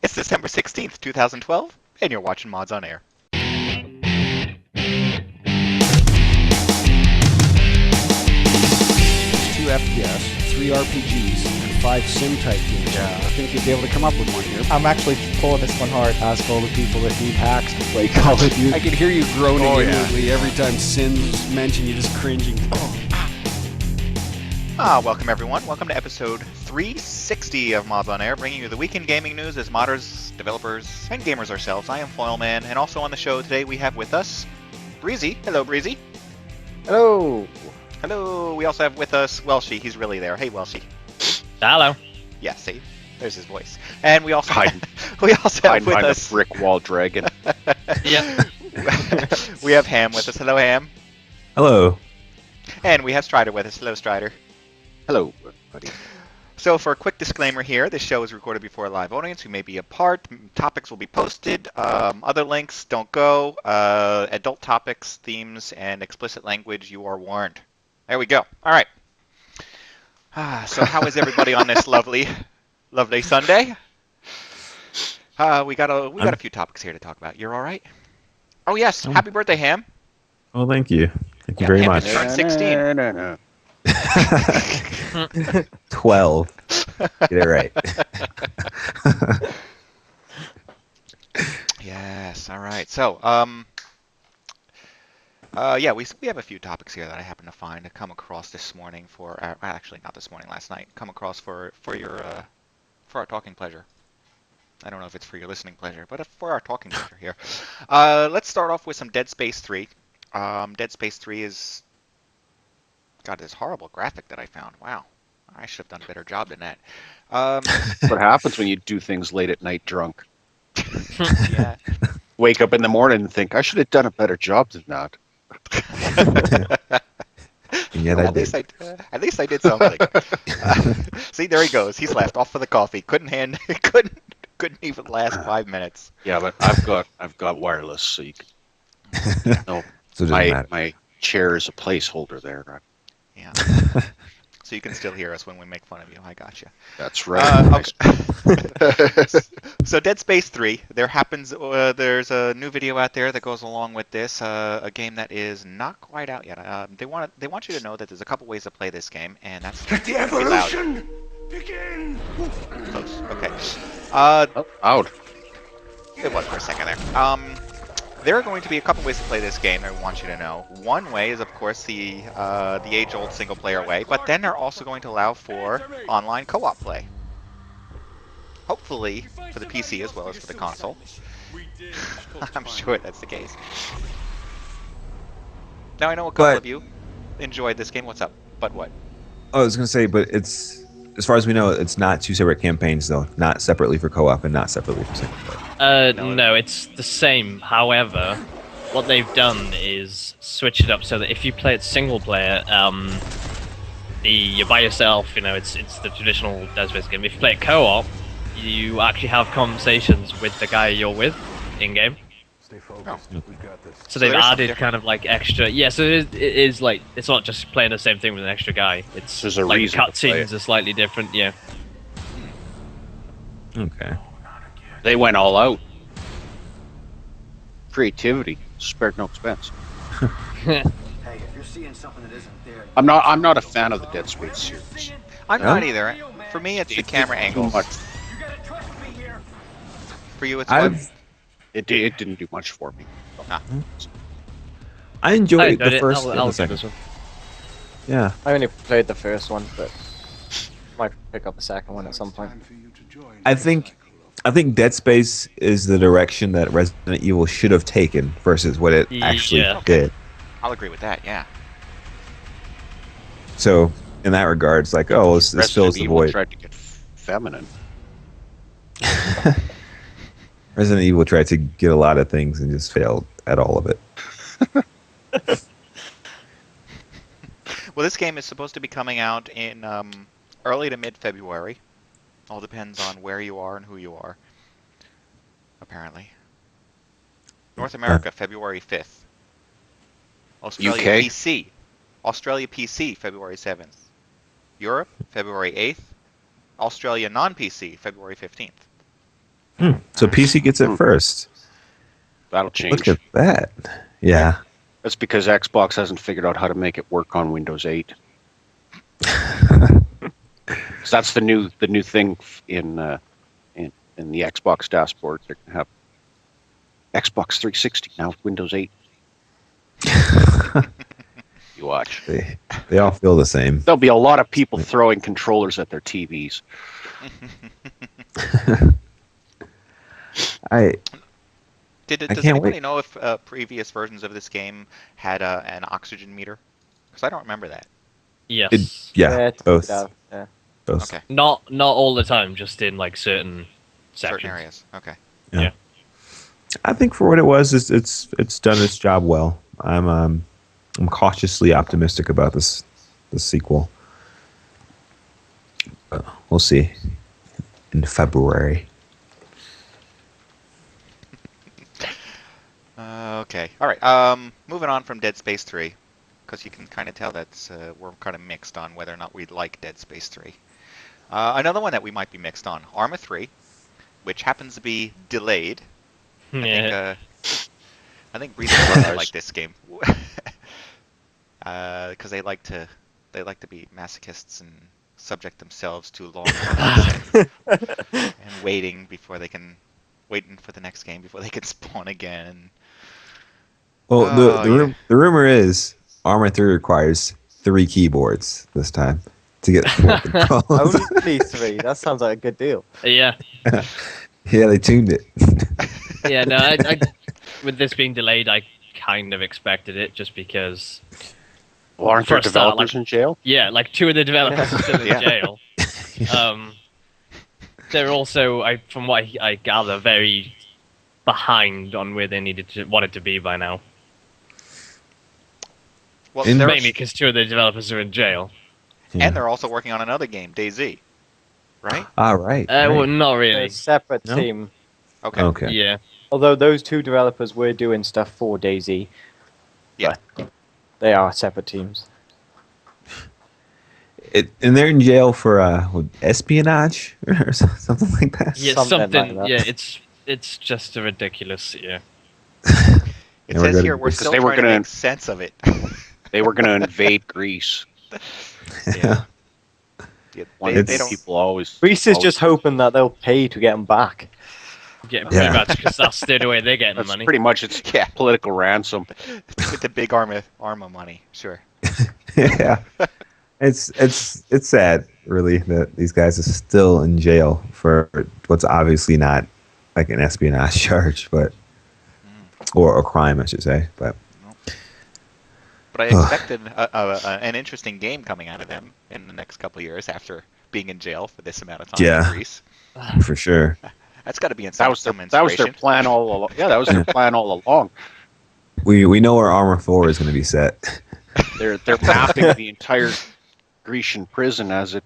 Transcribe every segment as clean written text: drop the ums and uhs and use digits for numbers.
It's December 16th, 2012, and you're watching Mods on Air. 2 FPS, 3 RPGs, and 5 sim-type games. Yeah. I think you'd be able to come up with one here. I'm actually pulling this one hard. Ask all the people that need hacks to play Call of Duty. I can hear you groaning inwardly every time Sin's mentioned. You're just cringing. Welcome everyone. Welcome to episode 360 of Mods on Air, bringing you the weekend gaming news as modders, developers, and gamers ourselves. I am foyleman, and also on the show today we have with us Breesy. Hello, Breesy. Hello. Hello. We also have with us Welshy. He's really there. Hey, Welshy. Hello. Yeah, see, there's his voice. And we also Hide have with behind us a brick wall dragon. Yeah. we have Ham with us. Hello, Ham. Hello. And we have Stryder with us. Hello, Stryder. Hello, buddy. So for a quick disclaimer here, this show is recorded before a live audience who may be apart. Topics will be posted. Other links, don't go. Adult topics, themes, and explicit language, you are warned. There we go. All right. So how is everybody on this lovely Sunday? We got a few topics here to talk about. You're all right? Oh yes, happy birthday, Ham. Well, thank you. Thank you very Ham much. just turned 16. No. 12. Get it right. Yes. All right. So, we have a few topics here that I happened to come across this morning for actually not this morning, last night. Come across for our talking pleasure. I don't know if it's for your listening pleasure, but for our talking pleasure here. Let's start off with some Dead Space 3. Dead Space 3 is got this horrible graphic that I found. Wow. I should have done a better job than that. What happens when you do things late at night drunk? Yeah. Wake up in the morning and think, I should have done a better job than that. And yet Well, I did. at least I did something. See, there he goes. He's left off for the coffee. Couldn't even last 5 minutes. Yeah, but I've got wireless, so you can. No, So it doesn't matter. my chair is a placeholder there. Yeah. So you can still hear us when we make fun of you. I got you. That's right. Okay. So Dead Space 3. There's a new video out there that goes along with this. A game that is not quite out yet. They want you to know that there's a couple ways to play this game, and that's The evolution begin. close. Okay. Out. It was for a second there. There are going to be a couple ways to play this game. I want you to know. One way is, of course, the age-old single-player way, but then they're also going to allow for online co-op play. Hopefully for the PC as well as for the console. I'm sure that's the case. Now I know a couple of you enjoyed this game. What's up? But what? Oh, I was going to say, but it's, as far as we know, it's not two separate campaigns, though. Not separately for co-op and not separately for single player. No, it's the same. However, what they've done is switch it up so that if you play it single player, you're by yourself. You know, it's the traditional Dead Space game. If you play it co-op, you actually have conversations with the guy you're with in game. Stay focused. We got this. So they've there's some added kind of like extra. Yeah, so it is like it's not just playing the same thing with an extra guy. It's There's a like reason to play cutscenes are slightly different. Yeah. Okay. They went all out. Creativity spared no expense. Hey, if you're seeing something that isn't there, I'm not a fan of the Dead Space series. I'm Yeah? not either. For me, it's the camera angles. Too much. you gotta trust me here. For you, it's what? It didn't do much for me. I enjoyed I the first I'll and the give second. this one. Yeah. I only played the first one, but might pick up the second one at some point. I think Dead Space is the direction that Resident Evil should have taken versus what it actually Yeah. did. I'll agree with that. Yeah. So, in that regard, it's like, oh, this Resident fills the Evil void. tried to get feminine. Resident Evil tried to get a lot of things and just failed at all of it. Well, this game is supposed to be coming out in early to mid-February. All depends on where you are and who you are. Apparently. North America, February 5th. Australia UK? PC. Australia PC, February 7th. Europe, February 8th. Australia non-PC, February 15th. So PC gets it first. That'll change. Look at that. Yeah. That's because Xbox hasn't figured out how to make it work on Windows 8. So that's the new thing in the Xbox dashboard. They're gonna have Xbox 360 now with Windows 8. You watch. They all feel the same. There'll be a lot of people throwing controllers at their TVs. Does anybody know if previous versions of this game had an oxygen meter? Because I don't remember that. Yes. Both. Yeah. Both. Okay. Not all the time, just in like certain sections. Certain areas. Okay. Yeah. I think for what it was, it's done its job well. I'm cautiously optimistic about this sequel. We'll see in February. Okay. All right. Moving on from Dead Space 3, because you can kind of tell that's we're kind of mixed on whether or not we like Dead Space 3. Another one that we might be mixed on, Arma 3, which happens to be delayed. Yeah. I think Breesy doesn't like this game because they like to be masochists and subject themselves to long runs and waiting for the next game before they can spawn again. Well, the rumor is Arma 3 requires 3 keyboards this time to get 4 controls. Only 3. That sounds like a good deal. Yeah. Yeah, they tuned it. Yeah, no, I with this being delayed, I kind of expected it just because... Well, aren't there developers in jail? Yeah, like 2 of the developers are still in jail. They're also, from what I gather, very behind on where they wanted to be by now. Well, mainly because 2 of the developers are in jail. Yeah. And they're also working on another game, DayZ, right? Right. Well, not They're really. a separate No? team. Okay. Yeah. Although those 2 developers were doing stuff for DayZ. Yeah. But they are separate teams. And they're in jail for espionage or something like that. Yeah, Something like that. Yeah, it's just a ridiculous. Yeah. It says here we're still trying to make sense of it. They were going to invade Greece. Yeah. They don't. People always. Greece is just hoping that they'll pay to get them back. Yeah, pretty much, because that's the way they're getting the That's money. pretty much its political ransom. With the big Arma money, sure. Yeah. It's sad, really, that these guys are still in jail for what's obviously not like an espionage charge, but or a crime, I should say. But I expected an interesting game coming out of them in the next couple of years after being in jail for this amount of time in Greece. for sure. That's got to be That was their plan all along. Yeah, that was their plan all along. We know where Armor 4 is going to be set. They're mapping the entire Grecian prison as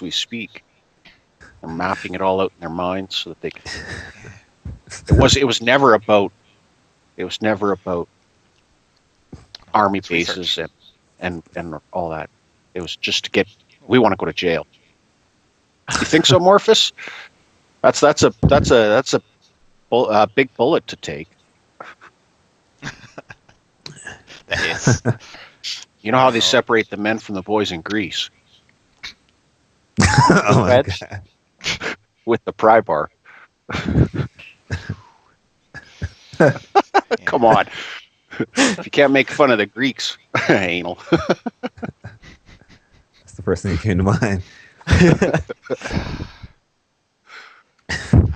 we speak. They're mapping it all out in their minds so that they can. It was never about army bases and all that. It was just to we want to go to jail. You think so, Morphus? That's a big bullet to take. That is. You know how they separate the men from the boys in Greece? Oh my Reg? God. With the pry bar. Come on. If you can't make fun of the Greeks, anal. That's the first thing that came to mind.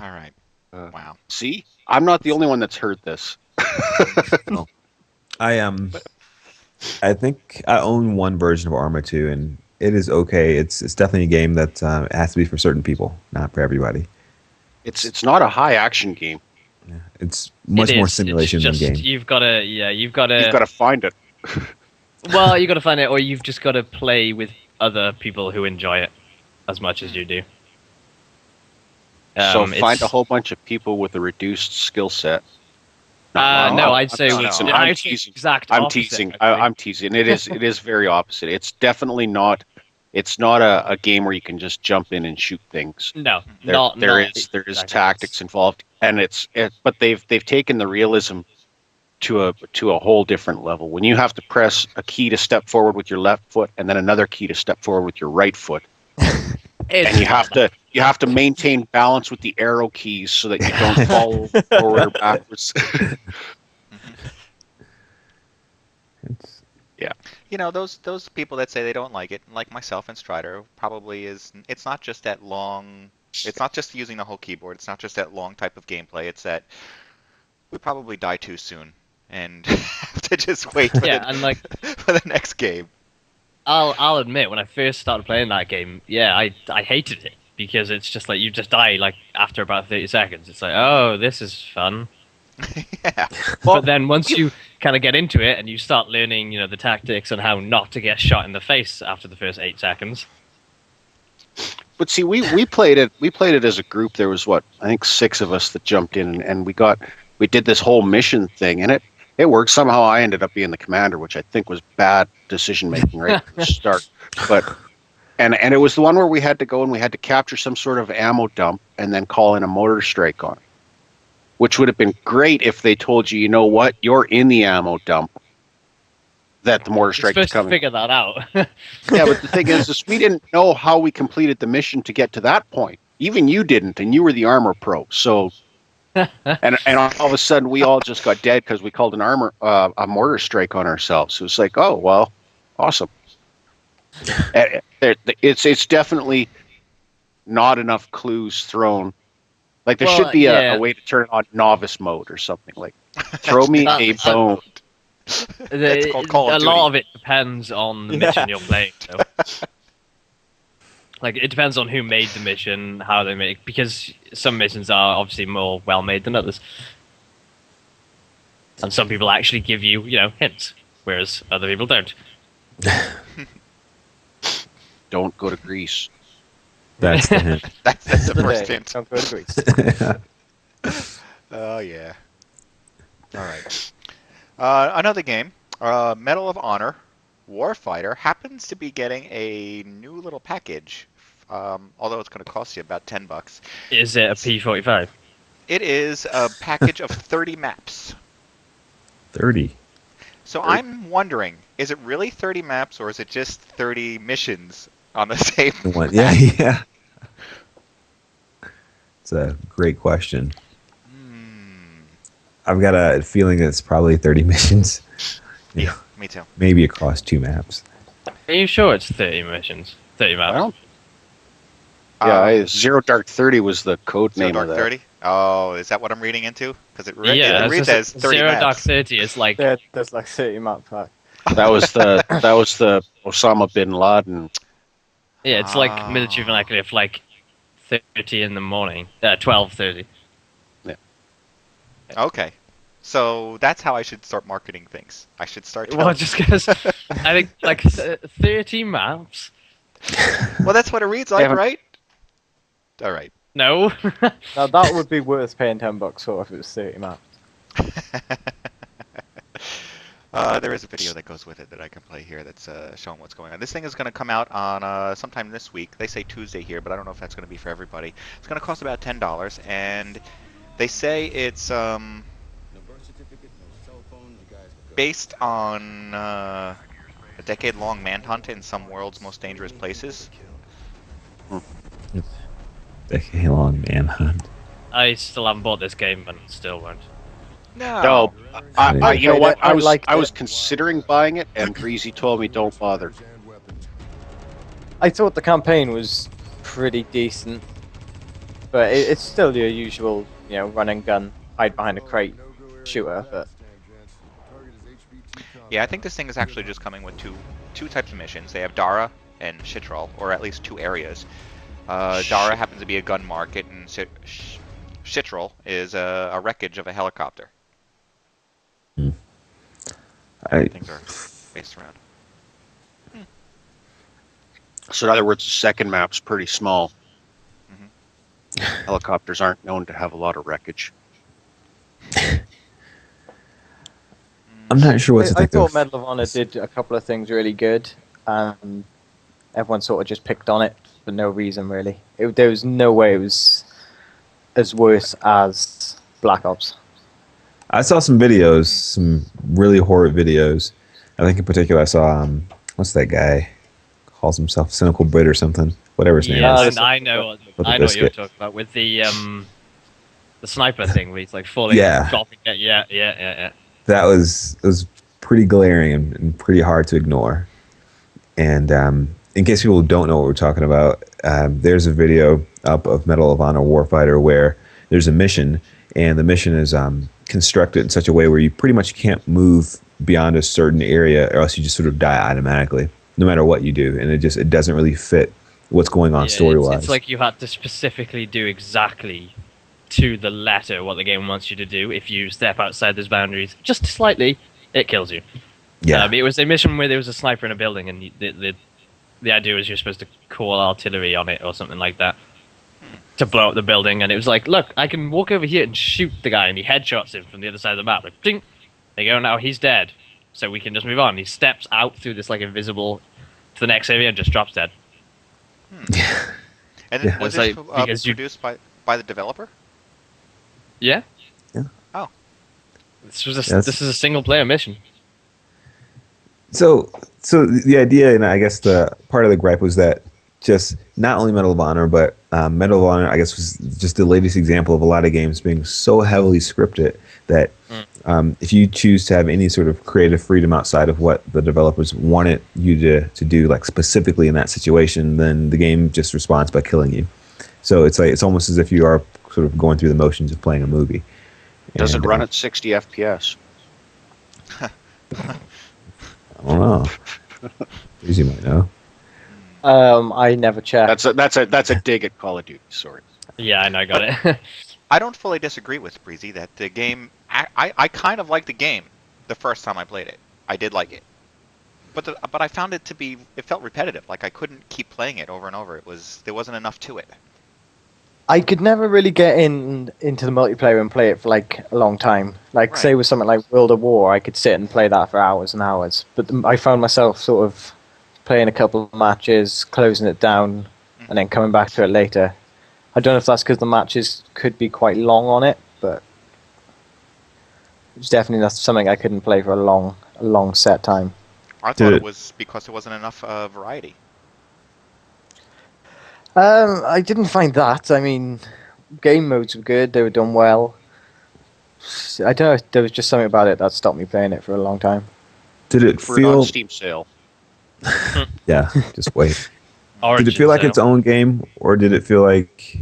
All right. Wow. See? I'm not the only one that's heard this. I think I own one version of Arma 2, and it is okay. It's definitely a game that it has to be for certain people, not for everybody. It's not a high action game. Yeah. It's much more simulation than game. You've got to find it. Well, you've got to find it, or you've just got to play with other people who enjoy it as much as you do. So find a whole bunch of people with a reduced skill set. I'd say I'm teasing. I'm teasing. It is very opposite. It's definitely not It's not a game where you can just jump in and shoot things. No, There is exactly. tactics involved, and but they've taken the realism to a whole different level. When you have to press a key to step forward with your left foot, and then another key to step forward with your right foot, and you have to maintain balance with the arrow keys so that you don't fall forward or backwards. Yeah. You know, those people that say they don't like it, like myself and Stryder, probably it's not just that long, it's not just using the whole keyboard, it's not just that long type of gameplay, it's that we probably die too soon and have to just wait for, for the next game. I'll admit, when I first started playing that game, I hated it, because it's just like you just die like after about 30 seconds. It's like, oh, this is fun. Yeah. But then once you kind of get into it and you start learning, the tactics and how not to get shot in the face after the first 8 seconds. But see, we played it as a group. There was I think 6 of us that jumped in, and we did this whole mission thing, and it worked. Somehow I ended up being the commander, which I think was bad decision making right from the start. But and it was the one where we had to go and we had to capture some sort of ammo dump and then call in a mortar strike on it. Which would have been great if they told you, you know what, you're in the ammo dump, that the mortar strike is coming. To figure that out. Yeah, but the thing is we didn't know how we completed the mission to get to that point. Even you didn't, and you were the armor pro. So, and all of a sudden we all just got dead because we called a mortar strike on ourselves. It was like, oh well, awesome. It's definitely not enough clues thrown. Like there should be a way to turn on novice mode or something. Like throw me a bone. It's called Call of Duty. A lot of it depends on the mission you're playing. So. Like it depends on who made the mission, how they make, because some missions are obviously more well made than others, and some people actually give you hints, whereas other people don't. Don't go to Greece. That's the hint. That's the first hint. Don't go to Greece. Oh yeah. All right. Another game, Medal of Honor Warfighter, happens to be getting a new little package, although it's going to cost you about $10. Is it a P45? It is a package of 30 maps. 30. So I'm wondering, is it really 30 maps or is it just 30 missions on the same one? map? Yeah. It's a great question. I've got a feeling it's probably 30 missions. Yeah, me too. Maybe across 2 maps. Are you sure it's 30 missions? 30 maps? Zero Dark 30 was the code name of that. 30? Oh, is that what I'm reading into? Because it Yeah, reads as 30 Zero maps. Dark 30 is like... Yeah, there's like 30 map pack. That was the Osama bin Laden. Yeah, it's like military vernacular for like 30 in the morning. 12:30. Yeah. Okay. So that's how I should start marketing things. I should start... Well, just because I think like 30 maps. Well, that's what it reads like, right? All right. No. Now that would be worth paying $10 for if it was 30 maps. There is a video that goes with it that I can play here that's showing what's going on. This thing is going to come out on sometime this week. They say Tuesday here, but I don't know if that's going to be for everybody. It's going to cost about $10, and they say it's based on a decade-long manhunt in some world's most dangerous places. Decade-long manhunt. I still haven't bought this game and still won't. No. You know what? I was considering buying it, and Breesy told me don't bother. I thought the campaign was pretty decent, but it's still your usual, run and gun, hide behind a crate shooter. But yeah, I think this thing is actually just coming with two types of missions. They have Dara and Shitrol, or at least 2 areas. Dara happens to be a gun market, and Shitrol is a wreckage of a helicopter. Things are based around. So in other words, the second map's pretty small. Helicopters aren't known to have a lot of wreckage. I'm not sure what to think I thought of. Medal of Honor did a couple of things really good. everyone sort of just picked on it for no reason really. There was no way it was as worse as Black Ops. I saw some videos, some really horrid videos. I think in particular I saw what's that guy? Calls himself Cynical Brit or something. Whatever his name Yeah, is. I know. With the I know what you're biscuit. talking about with the sniper thing where he's like falling, Yeah. dropping. Yeah. That was pretty glaring and pretty hard to ignore. And in case people don't know what we're talking about, there's a video up of Medal of Honor Warfighter where there's a mission, and the mission is constructed in such a way where you pretty much can't move beyond a certain area, or else you just sort of die automatically, no matter what you do, and it doesn't really fit what's going on story-wise. It's like you had to specifically do exactly to the letter what the game wants you to do. If you step outside those boundaries just slightly, it kills you. Yeah. It was a mission where there was a sniper in a building, and the idea was you're supposed to call artillery on it or something like that to blow up the building. And it was like, look, I can walk over here and shoot the guy, and he headshots him from the other side of the map. Like, ding! They go, now he's dead, so we can just move on. He steps out through this like invisible to the next area and just drops dead. And Yeah. was It's this like, because produced by the developer? Yeah. Yeah. Oh. This is a single player mission. So the idea, and I guess the part of the gripe was that just not only Medal of Honor, but Medal of Honor, I guess, was just the latest example of a lot of games being so heavily scripted that if you choose to have any sort of creative freedom outside of what the developers wanted you to do, like specifically in that situation, then the game just responds by killing you. So it's almost as if you are sort of going through the motions of playing a movie. Does And, it run at 60 FPS? I don't know. Breesy might know. I never checked. That's a dig at Call of Duty. Sorry. Yeah, I know, I got it. I don't fully disagree with Breesy that the game. I kind of liked the game the first time I played it. I did like it, but I found it to be. It felt repetitive. Like I couldn't keep playing it over and over. There wasn't enough to it. I could never really get into the multiplayer and play it for like a long time. Like say with something like World of War, I could sit and play that for hours and hours. But I found myself sort of playing a couple of matches, closing it down, and then coming back to it later. I don't know if that's because the matches could be quite long on it, but it's definitely not something I couldn't play for a long set time. I thought it was because there wasn't enough variety. I didn't find that. I mean, game modes were good. They were done well. I don't know. There was just something about it that stopped me playing it for a long time. Did it For an feel? on-Steam sale. Yeah, just wait. Origin Did it feel like sale. its own game, or did it feel like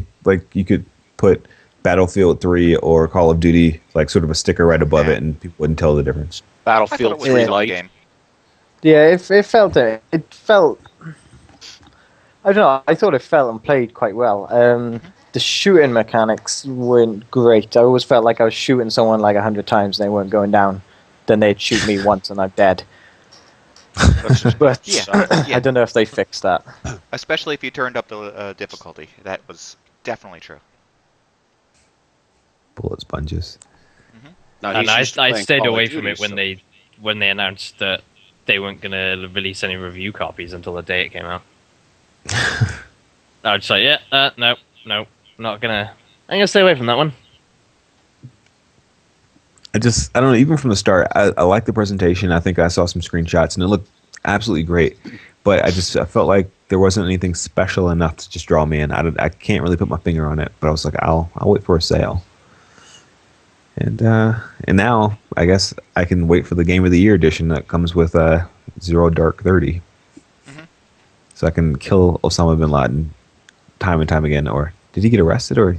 you could put Battlefield 3 or Call of Duty like sort of a sticker right above it, and people wouldn't tell the difference? I thought it Battlefield was 3 its own Lite. game. Yeah, it felt. It felt. I don't know. I thought it felt and played quite well. The shooting mechanics weren't great. I always felt like I was shooting someone like 100 times and they weren't going down. Then they'd shoot me once and I'm dead. But I don't know if they fixed that. Especially if you turned up the difficulty. That was definitely true. Bullet sponges. Now, And he's used to I playing stayed Call of away Duty, from it so- when they announced that they weren't going to release any review copies until the day it came out. I was just like, no, not gonna. I'm gonna stay away from that one. I don't know. Even from the start, I like the presentation. I think I saw some screenshots, and it looked absolutely great. But I felt like there wasn't anything special enough to just draw me in. I can't really put my finger on it, but I was like, I'll wait for a sale. And now I guess I can wait for the Game of the Year edition that comes with Zero Dark 30. So I can kill Osama bin Laden time and time again. Or did he get arrested, or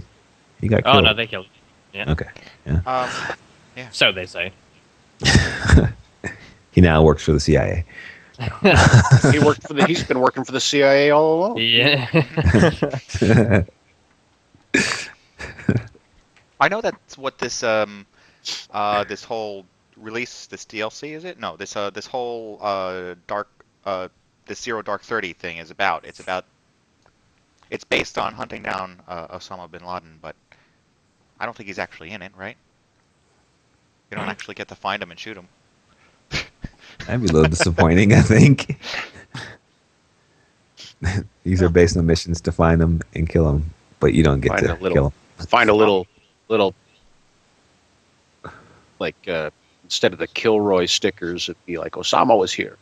he got killed? Oh no, they killed him. Yeah. Okay. Yeah. So they say. He now works for the CIA. He's been working for the CIA all along. Yeah. I know that's what this this whole release, this DLC, is it? No, this whole this Zero Dark 30 thing is about. It's based on hunting down Osama bin Laden, but I don't think he's actually in it, right? You don't actually get to find him and shoot him. That'd be a little disappointing, I think. These are based on missions to find them and kill them, but you don't get to kill them. Find a little, like instead of the Kilroy stickers, it'd be like Osama was here.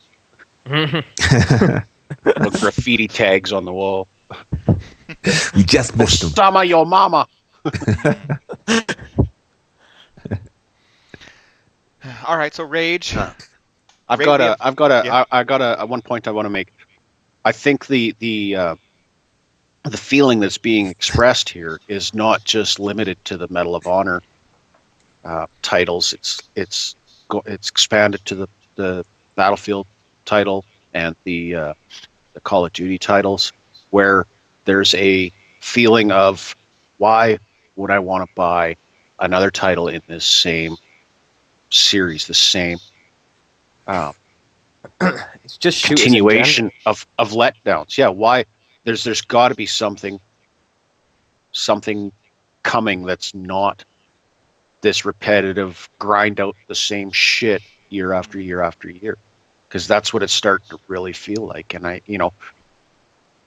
Little graffiti tags on the wall. You just missed them. Osama, your mama. All right, so Rage. I've got a one point I want to make. I think the feeling that's being expressed here is not just limited to the Medal of Honor titles. It's expanded to the Battlefield title and the Call of Duty titles, where there's a feeling of why would I want to buy another title in this same series, the same it's just continuation of letdowns. Yeah, why? There's got to be something coming that's not this repetitive grind out the same shit year after year after year, because that's what it's starting to really feel like. And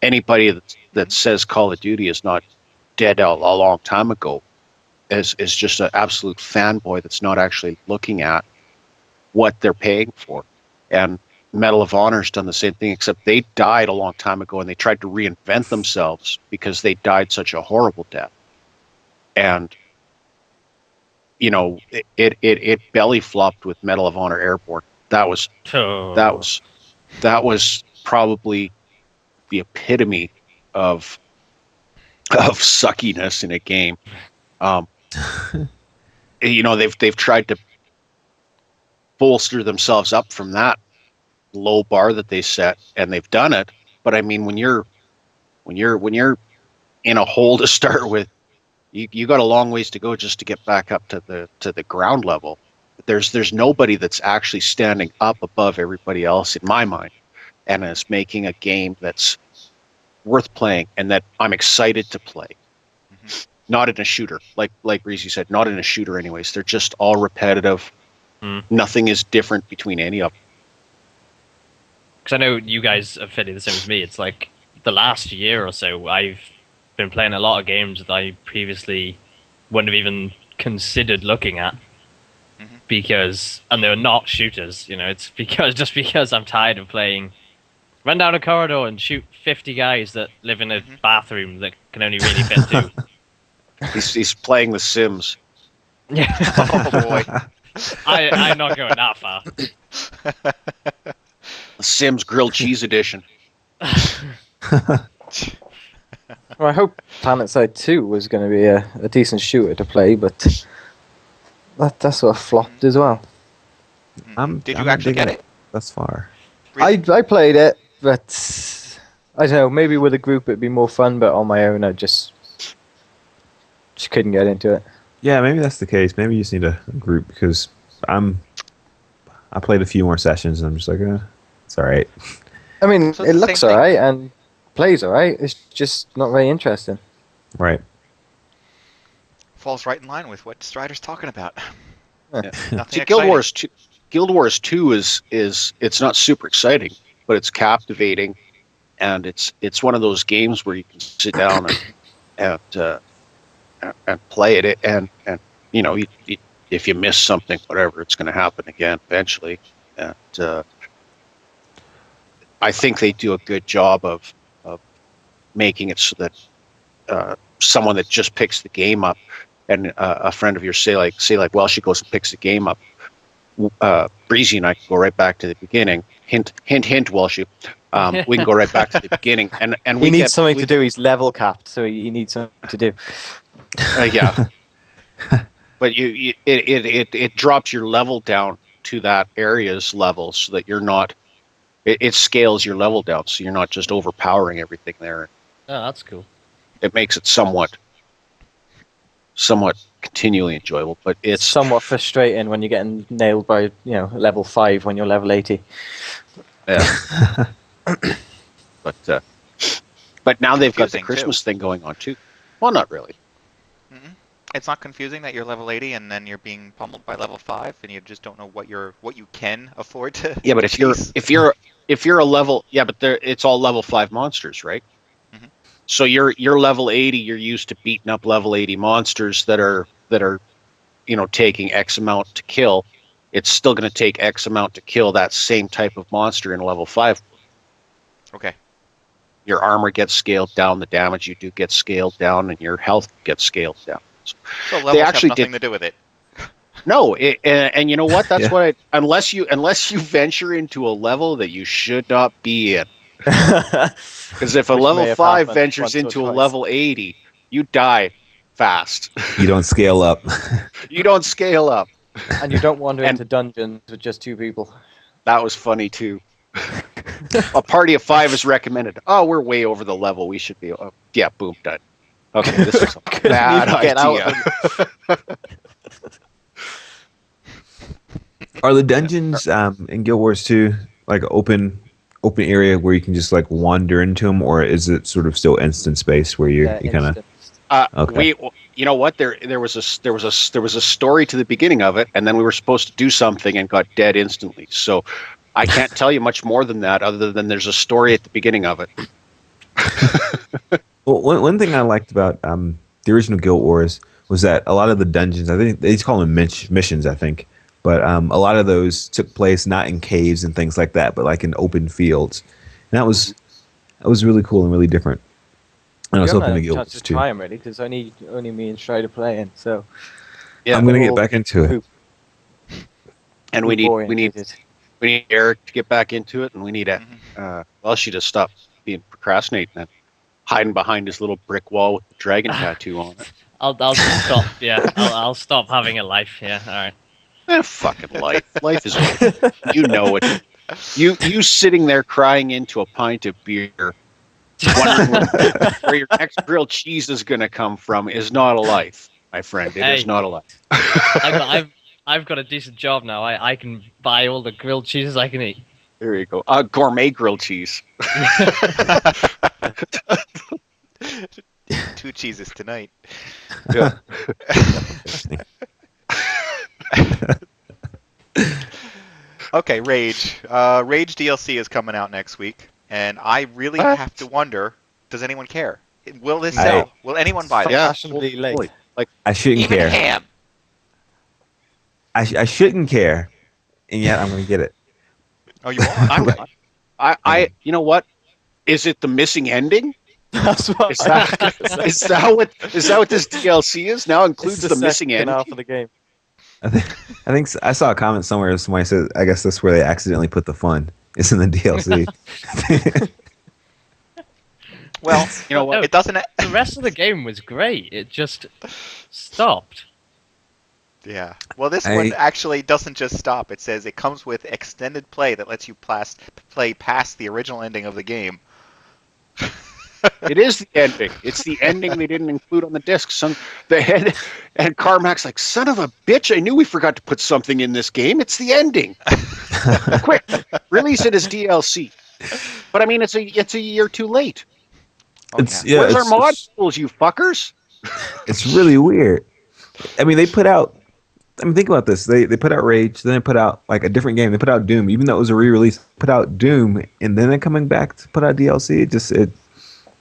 anybody that says Call of Duty is not dead a long time ago is just an absolute fanboy that's not actually looking at what they're paying for. And Medal of Honor's done the same thing, except they died a long time ago and they tried to reinvent themselves because they died such a horrible death. And it belly flopped with Medal of Honor Airborne. That was probably the epitome of suckiness in a game. They've tried to bolster themselves up from that low bar that they set, and they've done it. But I mean, when you're in a hole to start with, you got a long ways to go just to get back up to the ground level. There's nobody that's actually standing up above everybody else in my mind, and is making a game that's worth playing and that I'm excited to play. Mm-hmm. Not in a shooter, like Breesy said, not in a shooter anyways. They're just all repetitive. Nothing is different between any of them. Because I know you guys are fairly the same as me. It's like the last year or so, I've been playing a lot of games that I previously wouldn't have even considered looking at. And they're not shooters, it's because I'm tired of playing run down a corridor and shoot 50 guys that live in a bathroom that can only really fit two. He's playing The Sims. Yeah. Oh boy. I'm not going that far. The Sims Grilled Cheese Edition. Well, I hope PlanetSide 2 was going to be a decent shooter to play, but that sort of flopped as well. Did you actually get it? Thus far. I played it, but I don't know, maybe with a group it'd be more fun, but on my own I just couldn't get into it. Yeah, maybe that's the case. Maybe you just need a group, because I played a few more sessions and I'm just like, it's alright. I mean, So it looks alright and plays alright, it's just not very interesting. Right. Falls right in line with what Stryder's talking about. Yeah. Nothing Guild exciting. Wars 2 is it's not super exciting, but it's captivating, and it's one of those games where you can sit down and play it, and if you miss something, whatever, it's going to happen again eventually. And I think they do a good job of making it so that someone that just picks the game up, and a friend of yours, say like Welshy goes and picks the game up, Breesy and I can go right back to the beginning. Hint, Welshy. We can go right back to the beginning, and we needs something to do. He's level capped, so he needs something to do. Yeah, but it drops your level down to that area's level, so that you're not. It scales your level down, so you're not just overpowering everything there. Oh, that's cool. It makes it somewhat continually enjoyable, but it's somewhat frustrating when you're getting nailed by level 5 when you're level 80. Yeah. But now they've got the Christmas thing going on too. Well, not really. It's not confusing that you're level 80 and then you're being pummeled by level 5 and you just don't know what you can afford to. Yeah, but if if you're a level, yeah, but it's all level 5 monsters, right? Mhm. So you're level 80. You're used to beating up level 80 monsters that are taking X amount to kill. It's still going to take X amount to kill that same type of monster in level 5. Okay. Your armor gets scaled down, the damage you do gets scaled down, and your health gets scaled down. So levels have nothing to do with it. No, and you know what? That's Yeah. what unless you venture into a level that you should not be in. Because if a Which may level have 5 happened ventures once or into a twice. level 80, you die fast. You don't scale up. You don't scale up. And you don't wander And- into dungeons with just 2 people. That was funny too. A party of 5 is recommended. Oh, we're way over the level. We should be. Oh, yeah, boom, done. Okay, this was a bad even get out idea. Are the dungeons in Guild Wars 2 like open area where you can just like wander into them, or is it sort of still instance based where you kind of? Okay. You know what? There was a story to the beginning of it, and then we were supposed to do something and got dead instantly. So I can't tell you much more than that, other than there's a story at the beginning of it. Well, one thing I liked about the original Guild Wars was that a lot of the dungeons, I think they call them missions, I think, but a lot of those took place not in caves and things like that, but like in open fields, and that was really cool and really different. And I was hoping the Guild Wars to 2. try 'em really, because only me and Stryder playing. So Yeah, I'm gonna get back into it. and we need Eric to get back into it, and we need Welshy to stop being procrastinating and hiding behind his little brick wall with the dragon tattoo on it. I'll stop. Yeah, I'll stop having a life. Yeah, all right. Fucking life. Life is over. You know it. You sitting there crying into a pint of beer, wondering where your next grilled cheese is going to come from, is not a life, my friend. It is not a life. I've got a decent job now. I can buy all the grilled cheeses I can eat. There you go. Gourmet grilled cheese. 2 cheeses tonight. Yeah. Okay, Rage. Rage DLC is coming out next week, and I really have to wonder: does anyone care? Will this sell? Will anyone buy this? Yeah. fashionably late. Like I shouldn't Even care. Ham. I shouldn't care, and yet I'm gonna get it. Oh, you won't? I you know what? Is it the missing ending? That's what Is that what this DLC is? Now includes the missing second ending. half of the game. I think I saw a comment somewhere. Somebody said, "I guess that's where they accidentally put the fun. It's in the DLC." Well, you know what? It doesn't. The rest of the game was great. It just stopped. Yeah. Well, this one actually doesn't just stop. It says it comes with extended play that lets you play past the original ending of the game. It is the ending. It's the ending they didn't include on the disc. And Carmack's like, son of a bitch, I knew we forgot to put something in this game. It's the ending. Quick, release it as DLC. But I mean, it's a year too late. Where's our mod tools, you fuckers? It's really weird. I mean, think about this. They put out Rage, then they put out like a different game. They put out Doom, even though it was a re-release. Put out Doom, and then they're coming back to put out DLC.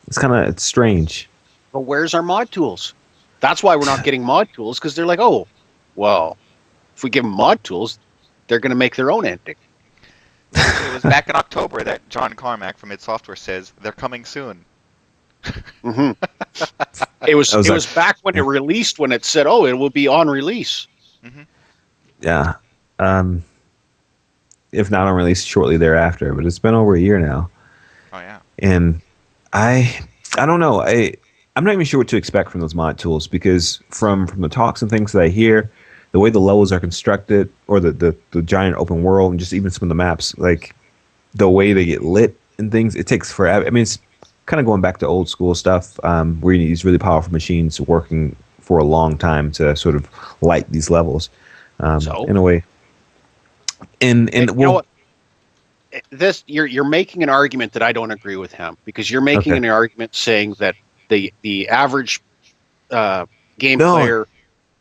It's strange. But where's our mod tools? That's why we're not getting mod tools, because they're like, oh, well, if we give them mod tools, they're going to make their own ending. It was back in October that John Carmack from id Software says they're coming soon. Mm-hmm. It was back when it released, when it said, oh, it will be on release. Mm-hmm. Yeah. If not on release shortly thereafter, but it's been over a year now. Oh yeah. And I don't know. I'm not even sure what to expect from those mod tools, because from the talks and things that I hear, the way the levels are constructed, or the giant open world, and just even some of the maps, like the way they get lit and things, it takes forever. I mean, it's kind of going back to old school stuff, where you need these really powerful machines working for a long time to sort of light these levels, in a way. And you know what? You're making an argument that I don't agree with him, because you're making an argument saying that the average game player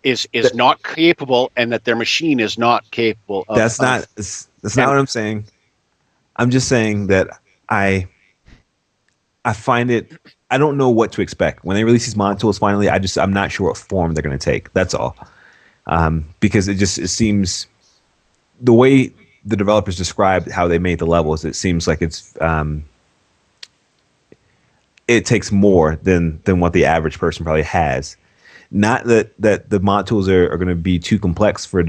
is not capable, and that their machine is not capable of. That's not what I'm saying. I'm just saying that I find it. I don't know what to expect when they release these mod tools. Finally, I'm not sure what form they're going to take. That's all. Because it seems the way the developers described how they made the levels, it seems like it takes more than what the average person probably has. Not that the mod tools are going to be too complex for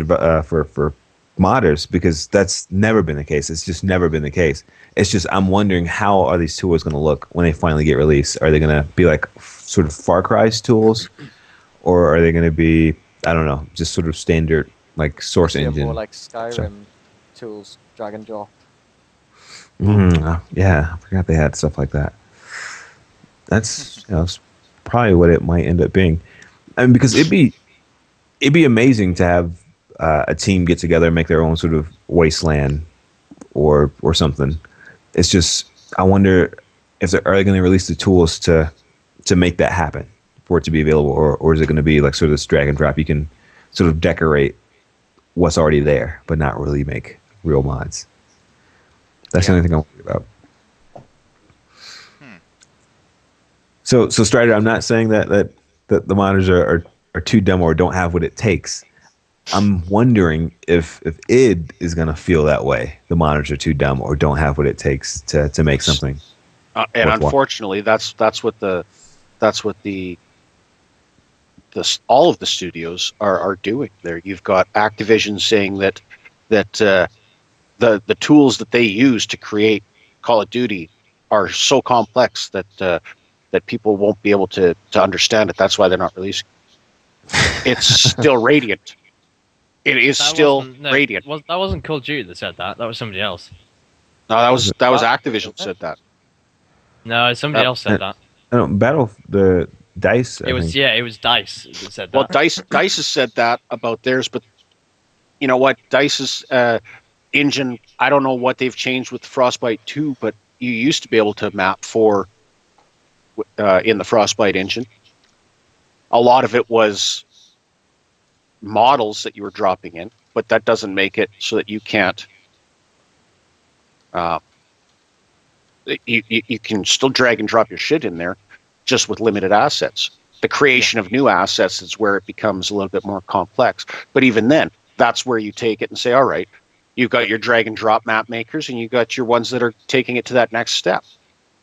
modders, because that's never been the case. It's just never been the case. It's just I'm wondering, how are these tools going to look when they finally get released? Are they going to be like sort of Far Cry's tools, or are they going to be, I don't know, just sort of standard like source engine? More like Skyrim tools, drag and drop. Yeah, I forgot they had stuff like that. That's it's probably what it might end up being. I mean, because it'd be amazing to have a team get together and make their own sort of wasteland or something. It's just, I wonder if are they going to release the tools to make that happen, for it to be available, or is it going to be like sort of this drag and drop? You can sort of decorate what's already there, but not really make real mods. That's the only thing I'm worried about. So Stryder, I'm not saying that the modders are too dumb or don't have what it takes. I'm wondering if id is going to feel that way. The modders are too dumb or don't have what it takes to make something. And unfortunately, that's what all of the studios are doing. There, you've got Activision saying that the tools that they use to create Call of Duty are so complex that people won't be able to understand it. That's why they're not releasing. It's still Radiant. It is still Radiant. That wasn't Call of Duty that said that. That was somebody else. No, that was Activision said that. No, somebody else said that. The DICE. It was DICE that said that. Well, DICE has said that about theirs, but you know what? DICE's engine, I don't know what they've changed with Frostbite 2, but you used to be able to map 4 in the Frostbite engine. A lot of it was models that you were dropping in, but that doesn't make it so that you can't. You can still drag and drop your shit in there, just with limited assets. The creation of new assets is where it becomes a little bit more complex. But even then, that's where you take it and say, all right, you've got your drag and drop map makers, and you've got your ones that are taking it to that next step.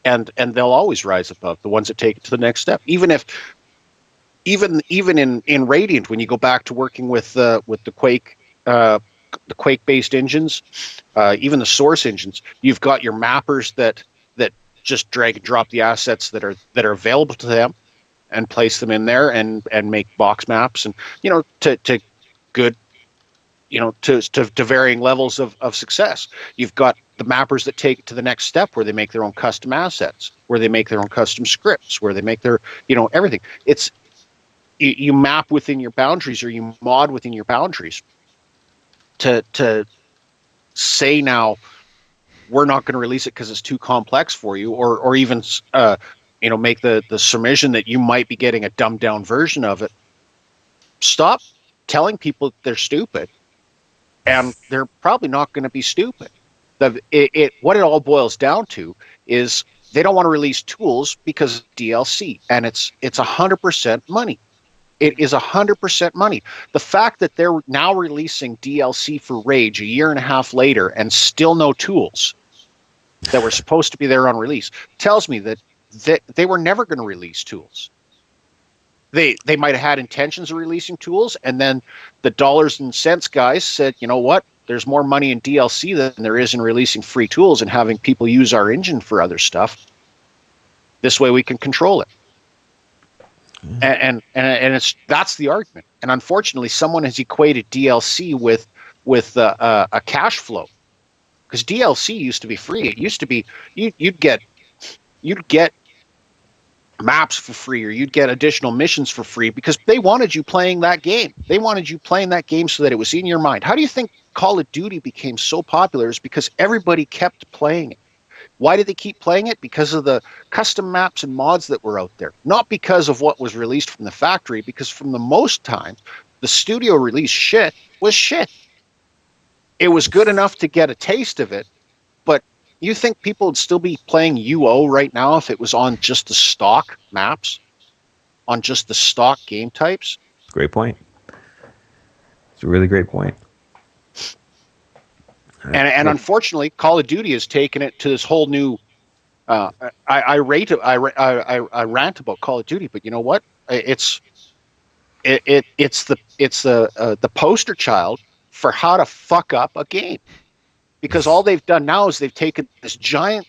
And they'll always rise above the ones that take it to the next step. Even in Radiant, when you go back to working with the Quake, the Quake-based engines, even the Source engines, you've got your mappers that just drag and drop the assets that are available to them, and place them in there and make box maps, and to good, to varying levels of success. You've got the mappers that take it to the next step, where they make their own custom assets, where they make their own custom scripts, where they make their everything. It's you map within your boundaries, or you mod within your boundaries. To say now we're not going to release it because it's too complex for you, or even make the submission that you might be getting a dumbed down version of it. Stop telling people they're stupid, and they're probably not going to be stupid. What it all boils down to is they don't want to release tools because of DLC, and it's 100% money. It is 100% money. The fact that they're now releasing DLC for Rage a year and a half later and still no tools that were supposed to be there on release tells me that they were never going to release tools. They might have had intentions of releasing tools, and then the dollars and cents guys said, you know what? There's more money in DLC than there is in releasing free tools and having people use our engine for other stuff. This way we can control it. And that's the argument. And unfortunately, someone has equated DLC with a cash flow, because DLC used to be free. It used to be you'd get maps for free, or you'd get additional missions for free, because they wanted you playing that game. They wanted you playing that game so that it was in your mind. How do you think Call of Duty became so popular? Is because everybody kept playing it. Why did they keep playing it? Because of the custom maps and mods that were out there. Not because of what was released from the factory, because from the most times, the studio release shit was shit. It was good enough to get a taste of it, but You think people would still be playing UO right now if it was on just the stock maps, on just the stock game types? Great point. It's a really great point. And unfortunately, Call of Duty has taken it to this whole new. I rant about Call of Duty, but you know what? It's the poster child for how to fuck up a game, because all they've done now is they've taken this giant.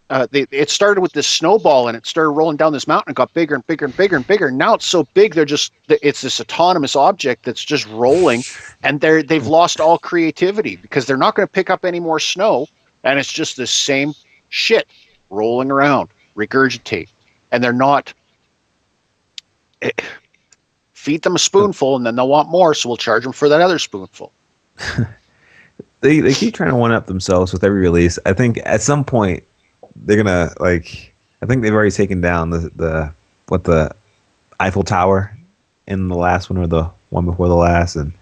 It started with this snowball and it started rolling down this mountain and got bigger and bigger and bigger and bigger. Now it's so big it's this autonomous object that's just rolling, and they've lost all creativity because they're not going to pick up any more snow, and it's just the same shit rolling around, regurgitate, and they're not. Feed them a spoonful and then they'll want more, so we'll charge them for that other spoonful. They keep trying to one up themselves with every release. I think at some point they're gonna I think they've already taken down the Eiffel Tower in the last one or the one before the last, and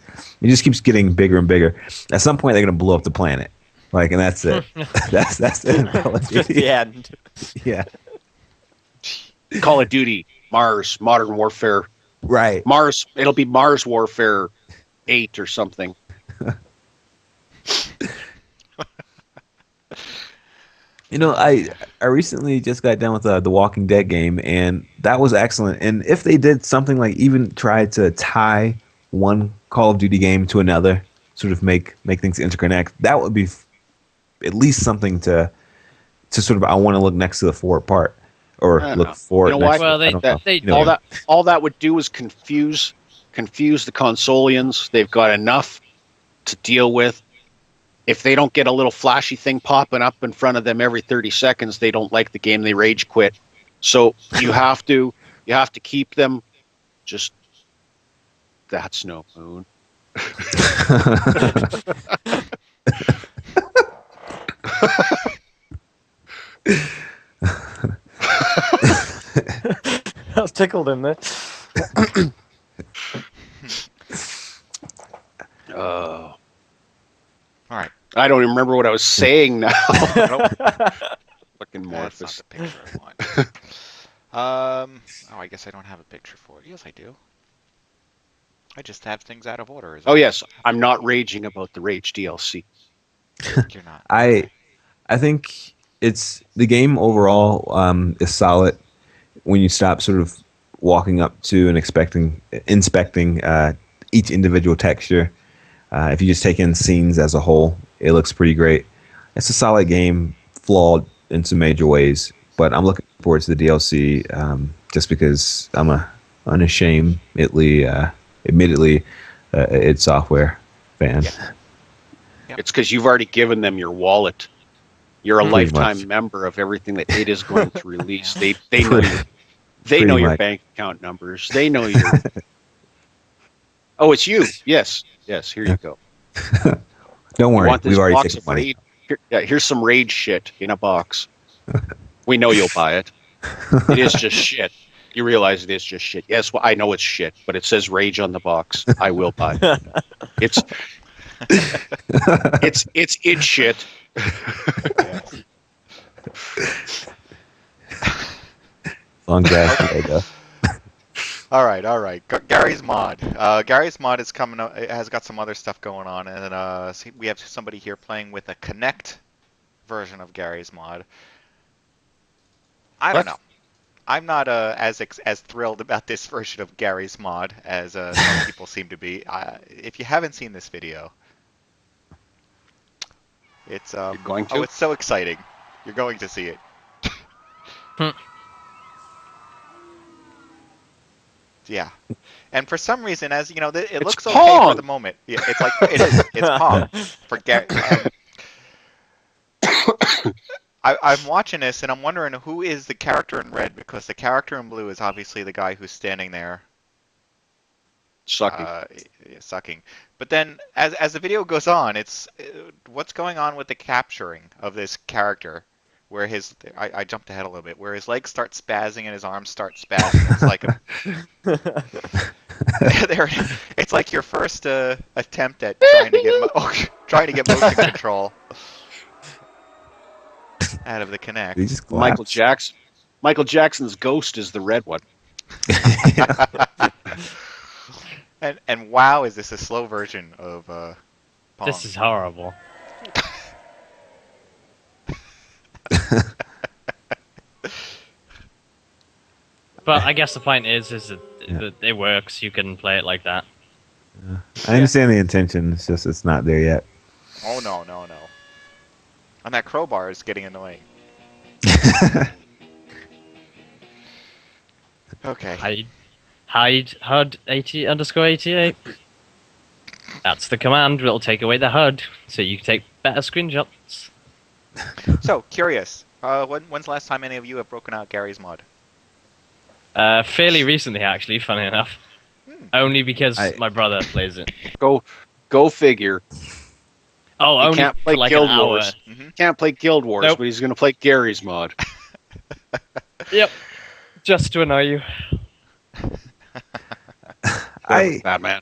it just keeps getting bigger and bigger. At some point they're gonna blow up the planet, and that's it. that's it. Just the end. Yeah. Call of Duty, Mars, Modern Warfare. Right. Mars. It'll be Mars Warfare 8 or something. I recently just got done with the Walking Dead game, and that was excellent. And if they did something like even try to tie one Call of Duty game to another, sort of make things interconnect, that would be at least something to sort of I want to look next to the forward part or look forward. You know why? Well, all that would do is confuse the consolians. They've got enough to deal with. If they don't get a little flashy thing popping up in front of them every 30 seconds, they don't like the game. They rage quit. So you have to keep them just. That's no moon. I was tickled in there. Oh. All right. I don't even remember what I was saying now. Fucking That's not Morphus. the picture I want. I guess I don't have a picture for it. Yes, I do. I just have things out of order. Oh yes, I'm not raging about the Rage DLC. You're not. I think it's the game overall is solid when you stop sort of walking up to and inspecting each individual texture. If you just take in scenes as a whole, it looks pretty great. It's a solid game, flawed in some major ways, but I'm looking forward to the DLC just because I'm a unashamedly, admittedly, id Software fan. Yeah. Yep. It's because you've already given them your wallet. You're a Pretty lifetime much. member of everything that it is going to release. Yeah. They know Pretty your much. bank account numbers. They know your. Oh, it's you. Yes. Here you go. Don't You worry, want this we've already box taken of money. Rage? Here's some Rage shit in a box. We know you'll buy it. It is just shit. You realize it is just shit. Yes, well, I know it's shit, but it says Rage on the box. I will buy it. It's it shit. Long grass today, though. All right. Gary's mod. Gary's mod is coming. It has got some other stuff going on, and we have somebody here playing with a Connect version of Gary's mod. I don't know. I'm not as thrilled about this version of Gary's mod as some people seem to be. If you haven't seen this video, it's You're going to? it's so exciting. You're going to see it. Yeah, and for some reason, as you know, it looks okay Pong! for the moment. Yeah, it's like it is. It's Pong for Gary. I'm watching this and I'm wondering who is the character in red, because the character in blue is obviously the guy who's standing there Sucking. sucking. But then, as the video goes on, it's what's going on with the capturing of this character, where I jumped ahead a little bit, where his legs start spazzing and his arms start spazzing. It's like it's like your first attempt at trying to get motion control. out of the Kinect. He just Michael collapsed. Jackson. Michael Jackson's ghost is the red one. And wow, is this a slow version of Pong? This is horrible. But I guess the point is that it works. You can play it like that. I understand the intention. It's just it's not there yet. Oh no. And that crowbar is getting annoying. Okay. Hide HUD 80_88. That's the command. It'll take away the HUD, so you can take better screenshots. So curious. When's the last time any of you have broken out Gary's mod? Fairly recently, actually. Funny enough, only because my brother plays it. Go figure. Oh, He only can't play for like Guild an hour. Wars. Can't play Guild Wars, Nope. but he's going to play Gary's mod. Yep, just to annoy you. Bad man.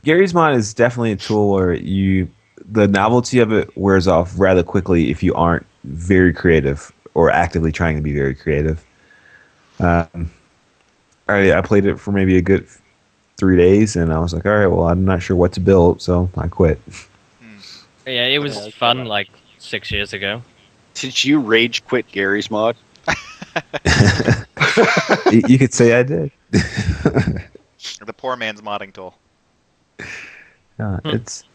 Gary's mod is definitely a tool where the novelty of it wears off rather quickly if you aren't very creative or actively trying to be very creative. I played it for maybe a good 3 days, and I was like, all right, well, I'm not sure what to build, so I quit. Yeah, it was fun like 6 years ago. Did you rage quit Gary's mod? You could say I did. The poor man's modding tool. It's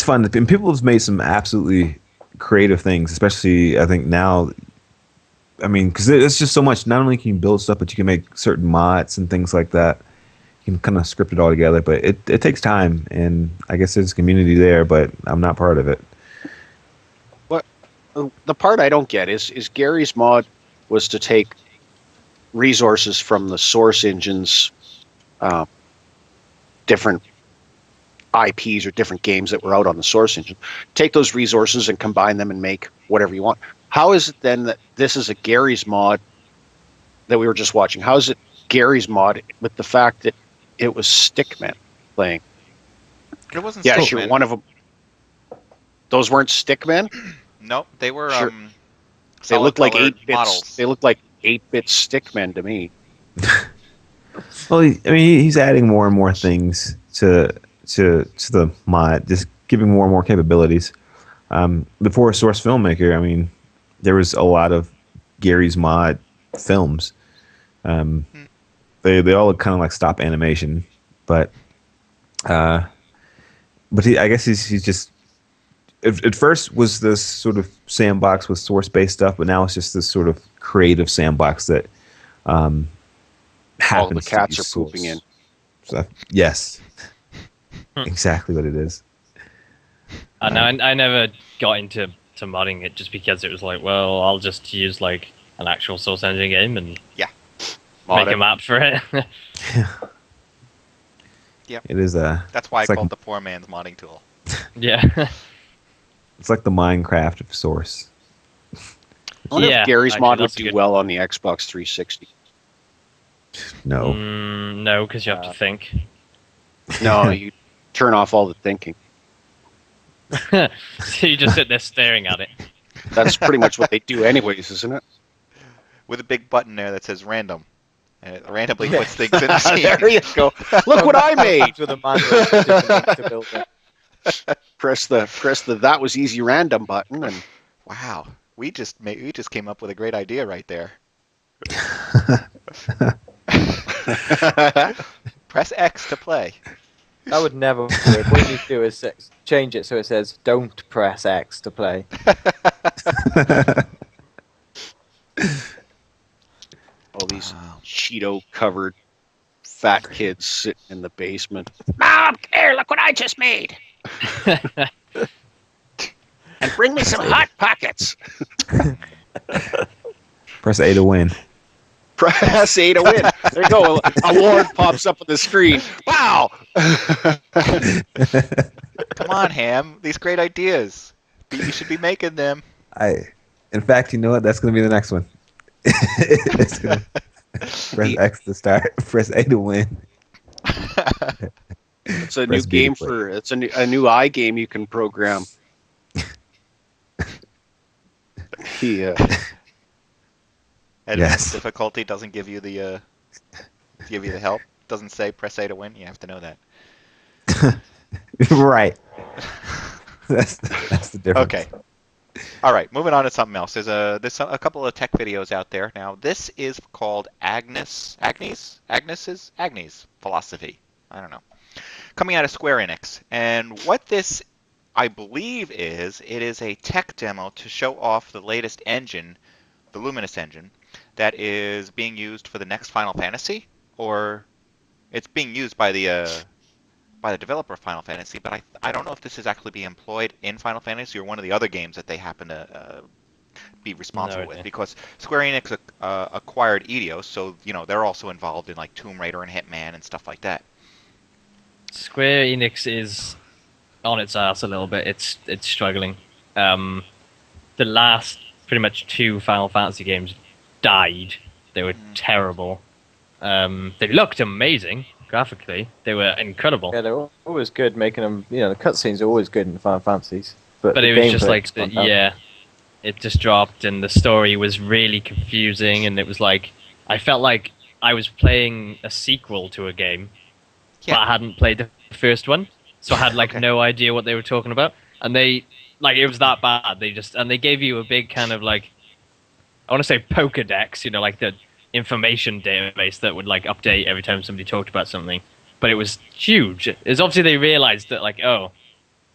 fun, and people have made some absolutely creative things, especially I think now. I mean, because it's just so much. Not only can you build stuff, but you can make certain mods and things like that. You can kind of script it all together, but it takes time, and I guess there's a community there, but I'm not part of it. What the part I don't get is Gary's mod was to take resources from the source engine's different IPs or different games that were out on the source engine, take those resources and combine them and make whatever you want. How is it then that this is a Gary's mod that we were just watching? How is it Gary's mod with the fact that it was Stickmen playing? It wasn't. Yeah, Stickmen. sure. One of them. Those weren't Stickmen. Nope, they were. Sure. They looked like solid-colored 8-bit models. They looked like 8-bit Stickmen to me. Well, he's adding more and more things to the mod, just giving more and more capabilities. Before Source Filmmaker, I mean, there was a lot of Gary's mod films. They all look kind of like stop animation, but I guess he's just at first was this sort of sandbox with source based stuff, but now it's just this sort of creative sandbox that happens. All the cats to are use pooping source in. stuff. Yes, exactly what it is. No, I never got into modding it just because it was like, well, I'll just use like an actual Source Engine game and make a map for it. Yep. It is That's why I it's like- called the poor man's modding tool. Yeah. It's like the Minecraft of Source. I wonder Yeah, if Gary's actually, mod would that's a do good- well on the Xbox 360. No. No, because you have to think. No, you turn off all the thinking. So you just sit there staring at it. That's pretty much what they do anyways, isn't it? With a big button there that says random. And it randomly puts things in the scene. There you go. Look what I made. With a manual for different things to build it. Press the that was easy random button, and Wow. We just came up with a great idea right there. Press X to play. That would never work. What you need to do is change it so it says "Don't press X to play." all these Cheeto-covered fat kids sitting in the basement. Mom, here, look what I just made. And bring me some Hot Pockets. Press A to win. Press A to win. There you go. Award pops up on the screen. Wow. Come on, Ham. These great ideas. You should be making them. In fact, you know what? That's going to be the next one. It's gonna, press X to start. Press A to win. It's a Press new B to game play. for. It's a new iGame you can program. Yeah. Advanced Yes. difficulty doesn't give you the help. Doesn't say press A to win. You have to know that. Right. That's the difference. Okay. All right, moving on to something else. There's a couple of tech videos out there. Now, this is called Agnes Philosophy. I don't know. Coming out of Square Enix. And what this, I believe, it is a tech demo to show off the latest engine, the Luminous engine, that is being used for the next Final Fantasy, or it's being used by the developer of Final Fantasy, but I don't know if this is actually being employed in Final Fantasy or one of the other games that they happen to be responsible with, because Square Enix acquired Eidos, so they're also involved in like Tomb Raider and Hitman and stuff like that. Square Enix is on its ass a little bit. It's struggling. The last pretty much 2 Final Fantasy games died. They were terrible. They looked amazing graphically. They were incredible. Yeah, they're always good making them. The cutscenes are always good in the Final Fantasies. But it was just like, it just dropped, and the story was really confusing, and it was like, I felt like I was playing a sequel to a game, but I hadn't played the first one, so I had no idea what they were talking about, and it was that bad. They gave you a big kind of I want to say Pokedex, like the information database that would update every time somebody talked about something, but it was huge. It's obviously they realized that we got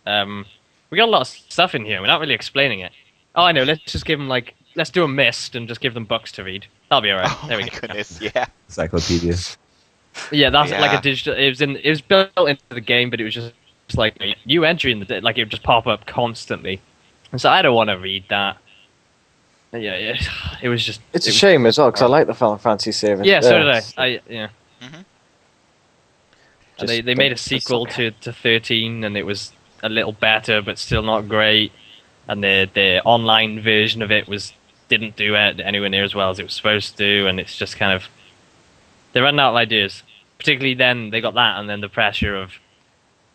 a lot of stuff in here. We're not really explaining it. Oh, I know. Let's just give them let's do a mist and just give them books to read. That'll be alright. Oh there we my go. goodness, yeah. Encyclopedia. Yeah, that's like a digital. It was built into the game, but it was just like a new entry in the it would just pop up constantly. And so I don't want to read that. Yeah, it was just. It's a shame as well because I like the Final Fantasy series. Yeah, so did I. Yeah. Mm-hmm. And they made a sequel to 13, and it was a little better, but still not great. And the online version of it didn't do it anywhere near as well as it was supposed to, and it's just kind of they're running out of ideas. Particularly then they got that, and then the pressure of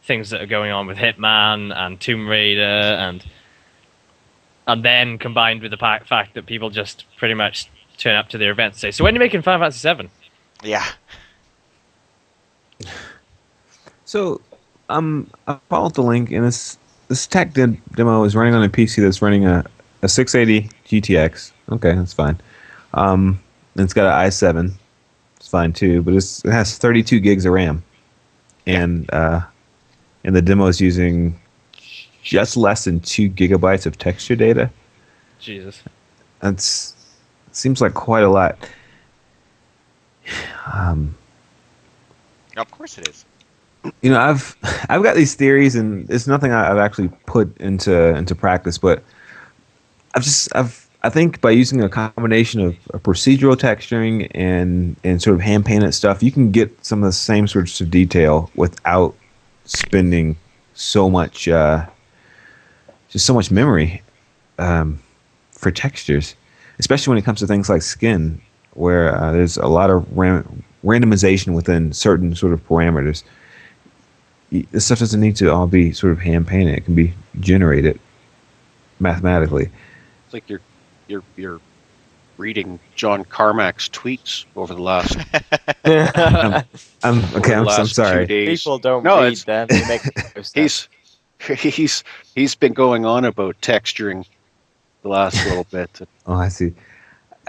things that are going on with Hitman and Tomb Raider, and then combined with the fact that people just pretty much turn up to their events and say, "So when are you making Final Fantasy 7?" Yeah. So, I followed the link, and this tech demo is running on a PC that's running a 680 GTX. Okay, that's fine. And it's got an i7. It's fine too, but it has 32 gigs of RAM, and the demo is using just less than 2 gigabytes of texture data. Jesus, seems like quite a lot. Of course it is. I've got these theories, and it's nothing I've actually put into practice, but I think by using a combination of procedural texturing and sort of hand painted stuff, you can get some of the same sorts of detail without spending so much just so much memory for textures, especially when it comes to things like skin, where there's a lot of randomization within certain sort of parameters. This stuff doesn't need to all be sort of hand painted. It can be generated mathematically. It's like you're reading John Carmack's tweets over the last. I'm sorry. 2 days. People don't read them. They make he's been going on about texturing the last little bit. Oh, I see.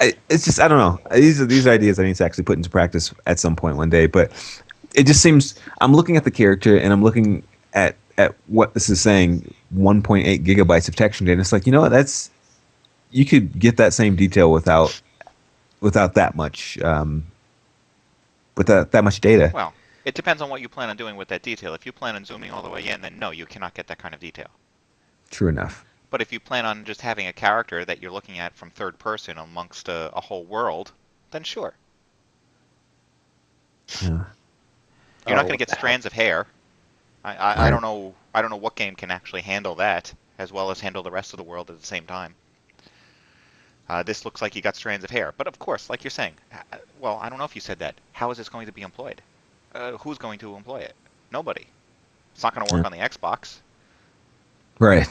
It's just I don't know. These ideas I need to actually put into practice at some point one day, but. It just seems I'm looking at the character and I'm looking at what this is saying, 1.8 gigabytes of texture data. And it's like, what? You could get that same detail without that much data. Well, it depends on what you plan on doing with that detail. If you plan on zooming all the way in, then no, you cannot get that kind of detail. True enough. But if you plan on just having a character that you're looking at from third person amongst a whole world, then sure. Yeah. You're not going to get strands of hair. I don't know. I don't know what game can actually handle that as well as handle the rest of the world at the same time. This looks like you got strands of hair, but of course, like you're saying, well, I don't know if you said that. How is this going to be employed? Who's going to employ it? Nobody. It's not going to work on the Xbox. Right.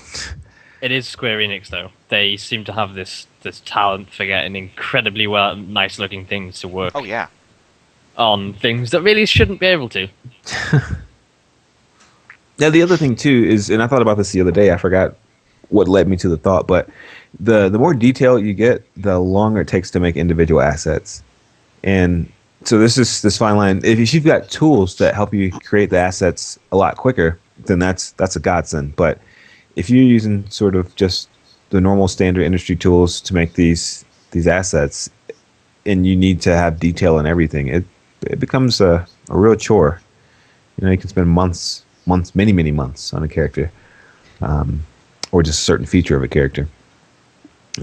It is Square Enix, though. They seem to have this talent for getting incredibly nice looking things to work. Oh yeah. On things that really shouldn't be able to. Now the other thing too is, and I thought about this the other day. I forgot what led me to the thought, but the more detail you get, the longer it takes to make individual assets. And so this fine line. If you've got tools that help you create the assets a lot quicker, then that's a godsend. But if you're using sort of just the normal standard industry tools to make these assets, and you need to have detail in everything, it becomes a real chore. You can spend months, many months on a character, or just a certain feature of a character.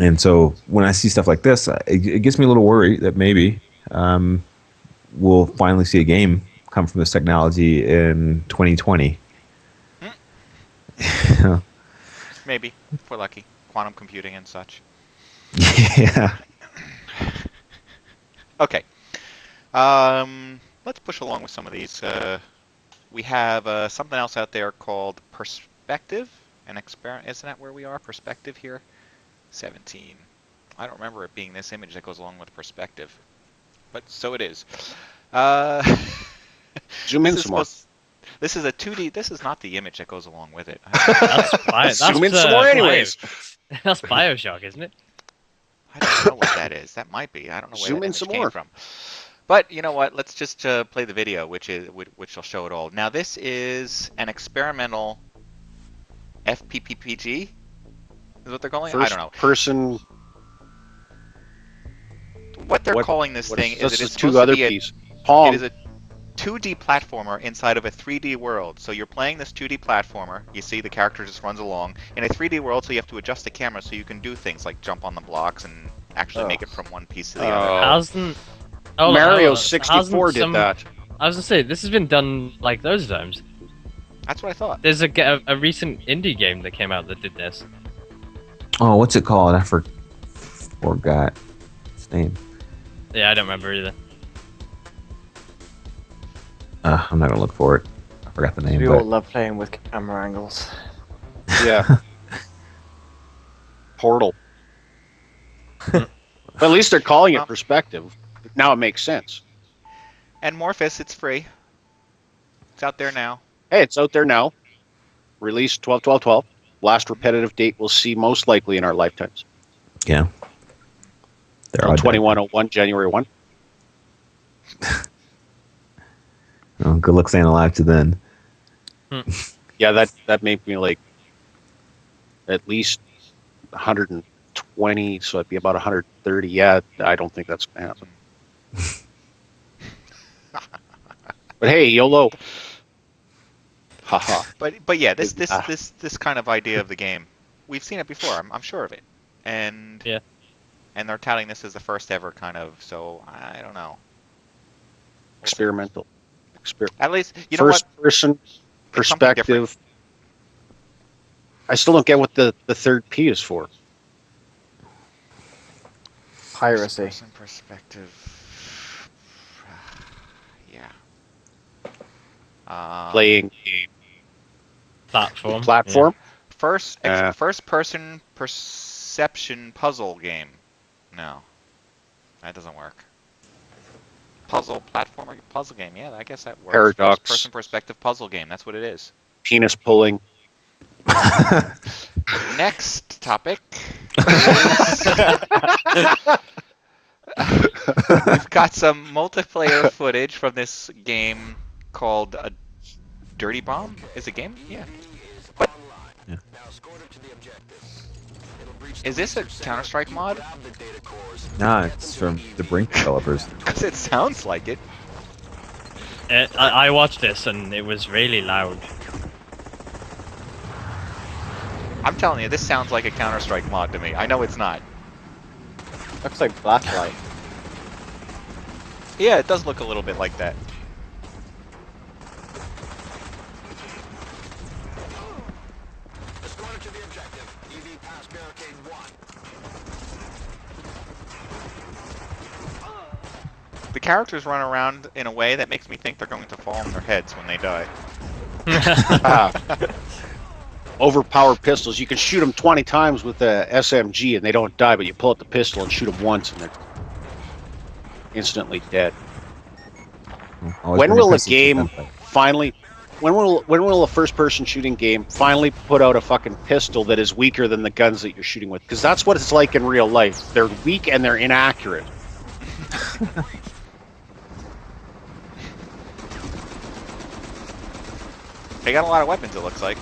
And so when I see stuff like this, it gets me a little worried that maybe we'll finally see a game come from this technology in 2020. Maybe, if we're lucky. Quantum computing and such. Yeah. Okay. Let's push along with some of these. We have something else out there called Perspective. An experiment. Isn't that where we are? Perspective here? 17. I don't remember it being this image that goes along with Perspective. But so it is. Zoom in some more. This is a 2D. This is not the image that goes along with it. That's Zoom in some more anyways. That's Bioshock, isn't it? I don't know what that is. That might be. I don't know where Zoom that in image some came more. from. But you know what? Let's just play the video, which will show it all. Now this is an experimental FPPPG. Is what they're calling it? I don't know. Person. What they're calling this thing is This it is is supposed two other to be pieces. Pong. It is a 2D platformer inside of a 3D world. So you're playing this 2D platformer. You see the character just runs along in a 3D world. So you have to adjust the camera so you can do things like jump on the blocks and actually make it from one piece to the other. Hasn't Mario 64 did that. I was gonna say this has been done like those times. That's what I thought. There's a recent indie game that came out that did this. Oh, what's it called? I forgot its name. Yeah, I don't remember either. I'm not gonna look for it. I forgot the name. We but... all love playing with camera angles. Yeah. Portal. But at least they're calling it Perspective. Now it makes sense. And Morphus, it's free. It's out there now. Hey, it's out there now. Released 12/12/12. Last repetitive date we'll see most likely in our lifetimes. Yeah. They're all 21/01, January 1. Oh, good luck staying alive to then. Yeah, that made me like at least 120, so it'd be about 130. Yeah, I don't think that's gonna happen. But hey, YOLO. Haha. But yeah, this kind of idea of the game, we've seen it before. I'm sure of it, and yeah, and they're touting this as the first ever kind of. So I don't know. Experimental. At least you know what? First person perspective. I still don't get what the third P is for. Piracy. First person perspective. Yeah. Playing a platform. Yeah. First person perception puzzle game. No, that doesn't work. Puzzle game. Yeah, I guess that works. Paradox. First person perspective puzzle game. That's what it is. Penis pulling. Next topic. We've got some multiplayer footage from this game called Dirty Bomb. Is it a game? Yeah. What? Yeah. Is this a Counter-Strike mod? Nah, it's from the Brink developers. Because it sounds like it. I watched this and it was really loud. I'm telling you, this sounds like a Counter-Strike mod to me. I know it's not. Looks like Blacklight. Yeah, it does look a little bit like that. The characters run around in a way that makes me think they're going to fall on their heads when they die. overpowered pistols. You can shoot them 20 times with the SMG and they don't die, but you pull out the pistol and shoot them once and they're instantly dead. When will a game finally... When will a first-person shooting game finally put out a fucking pistol that is weaker than the guns that you're shooting with? Because that's what it's like in real life. They're weak and they're inaccurate. They got a lot of weapons, it looks like.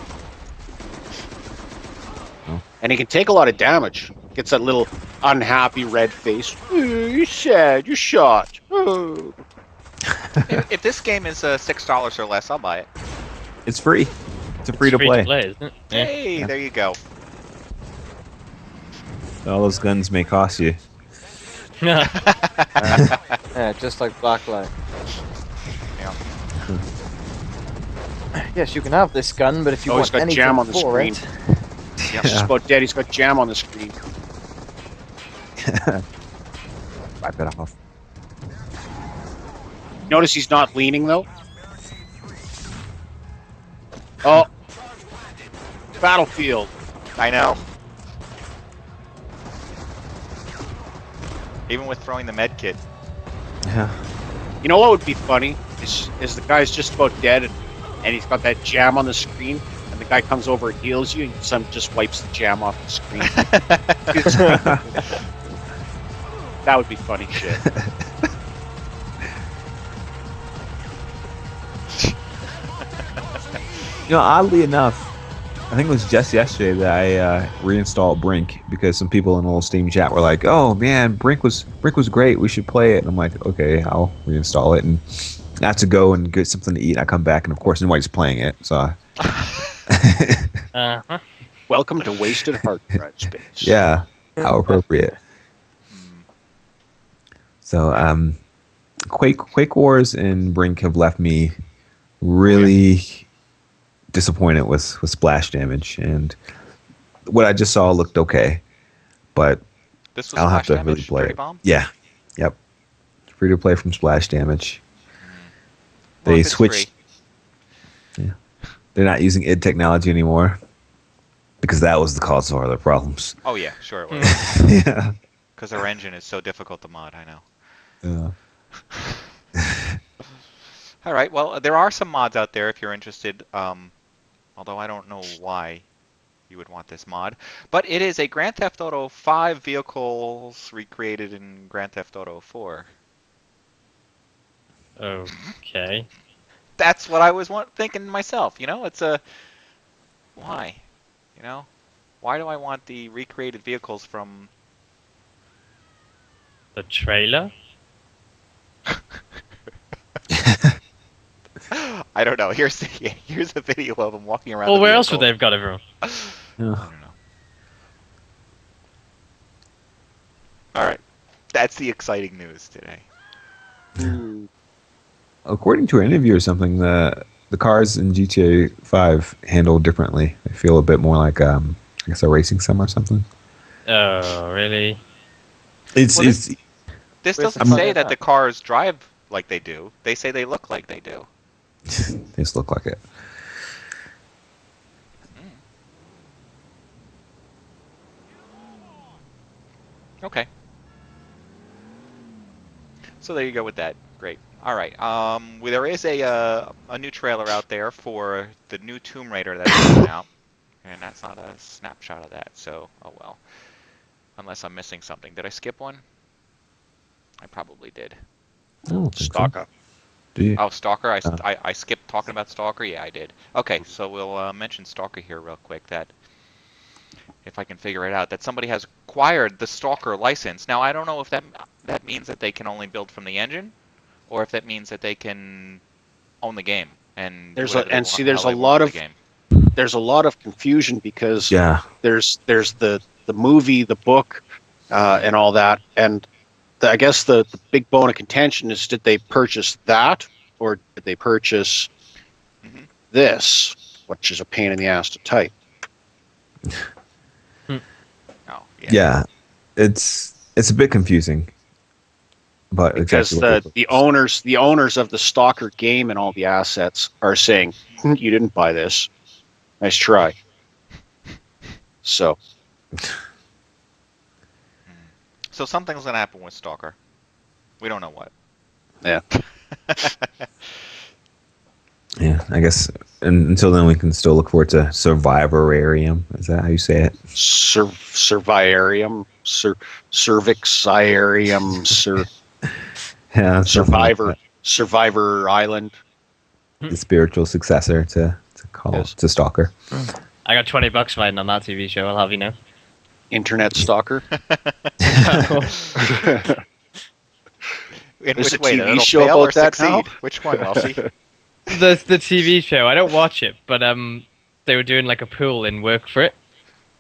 And he can take a lot of damage. Gets that little unhappy red face. You're sad, you're shot. Oh. If this game is $6 or less, I'll buy it. It's free. It's a free to play. Isn't it? Yeah. Hey, there you go. All those guns may cost you. Yeah, just like Blacklight. Yeah. Yes, you can have this gun, but if you Oh, he's want got anything jam on the for screen. it, He's just about dead. He's got jam on the screen. Wipe it off. Notice he's not leaning, though. Oh. Battlefield. I know. Even with throwing the med kit. Yeah. You know what would be funny? Is the guy's just about dead and he's got that jam on the screen and the guy comes over and heals you and some just wipes the jam off the screen. That would be funny shit. You know, oddly enough, I think it was just yesterday that I reinstalled Brink because some people in the old Steam chat were like, "Oh man, Brink was great. We should play it." And I'm like, "Okay, I'll reinstall it." And I have to go and get something to eat. I come back, and of course, nobody's playing it. So, Welcome to wasted hard drive space. yeah, how appropriate. So, Quake Wars and Brink have left me really disappointed with splash damage, and what I just saw looked okay, but This was I'll have to Splash really Damage, play Dirty it. Bomb? Yeah, yep, free to play from Splash Damage. Well, They if it's switched. free. Yeah, they're not using id technology anymore because that was the cause of all their problems. Oh yeah, sure it was. Yeah. Because their engine is so difficult to mod, I know. All right, well, there are some mods out there if you're interested, although I don't know why you would want this mod. But it is a Grand Theft Auto 5 vehicles recreated in Grand Theft Auto 4. Okay. That's what I was thinking myself, you know? It's a... Why? You know? Why do I want the recreated vehicles from... The trailer? I don't know. Here's a video of them walking around. Well, the where else would vehicle. they have got everyone? I don't know. All right, that's the exciting news today. According to an interview or something, the cars in GTA 5 handle differently. They feel a bit more like I guess a racing sim or something. Oh, really? It's Well, it's This Where's doesn't the say fun? that the cars drive like they do. They say they look like they do. they just look like it. Okay. So there you go with that. Great. All right. There is a new trailer out there for the new Tomb Raider that's coming out, and that's not a snapshot of that. So, oh well. Unless I'm missing something. Did I skip one? I probably did. Oh, Stalker. Do you? Oh, Stalker. I skipped talking about Stalker. Yeah, I did. Okay, so we'll mention Stalker here real quick. That if I can figure it out, that somebody has acquired the Stalker license. Now I don't know if that means that they can only build from the engine, or if that means that they can own the game and There's do a whatever they and want- see there's how a they lot want of with the game. there's a lot of confusion because Yeah. there's the movie, the book, and all that, and I guess the big bone of contention is did they purchase that or did they purchase this, which is a pain in the ass to type. Oh, Yeah. It's a bit confusing. But Because exactly the owners of the Stalker game and all the assets are saying, you didn't buy this. Nice try. So So something's gonna happen with Stalker. We don't know what. yeah, Yeah, I guess until then we can still look forward to Survivorarium. Is that how you say it? Survivarium, Cervixiarium, Yeah, something like Survivor, that. Survivor Island. The spiritual successor to call Yes. to Stalker. I got $20 fighting on that TV show. I'll have you know. Internet stalker. In There's which a way? TV It'll show fail or about that succeed? now? Which one, Welshy? the TV show. I don't watch it, but they were doing like a pool in work for it.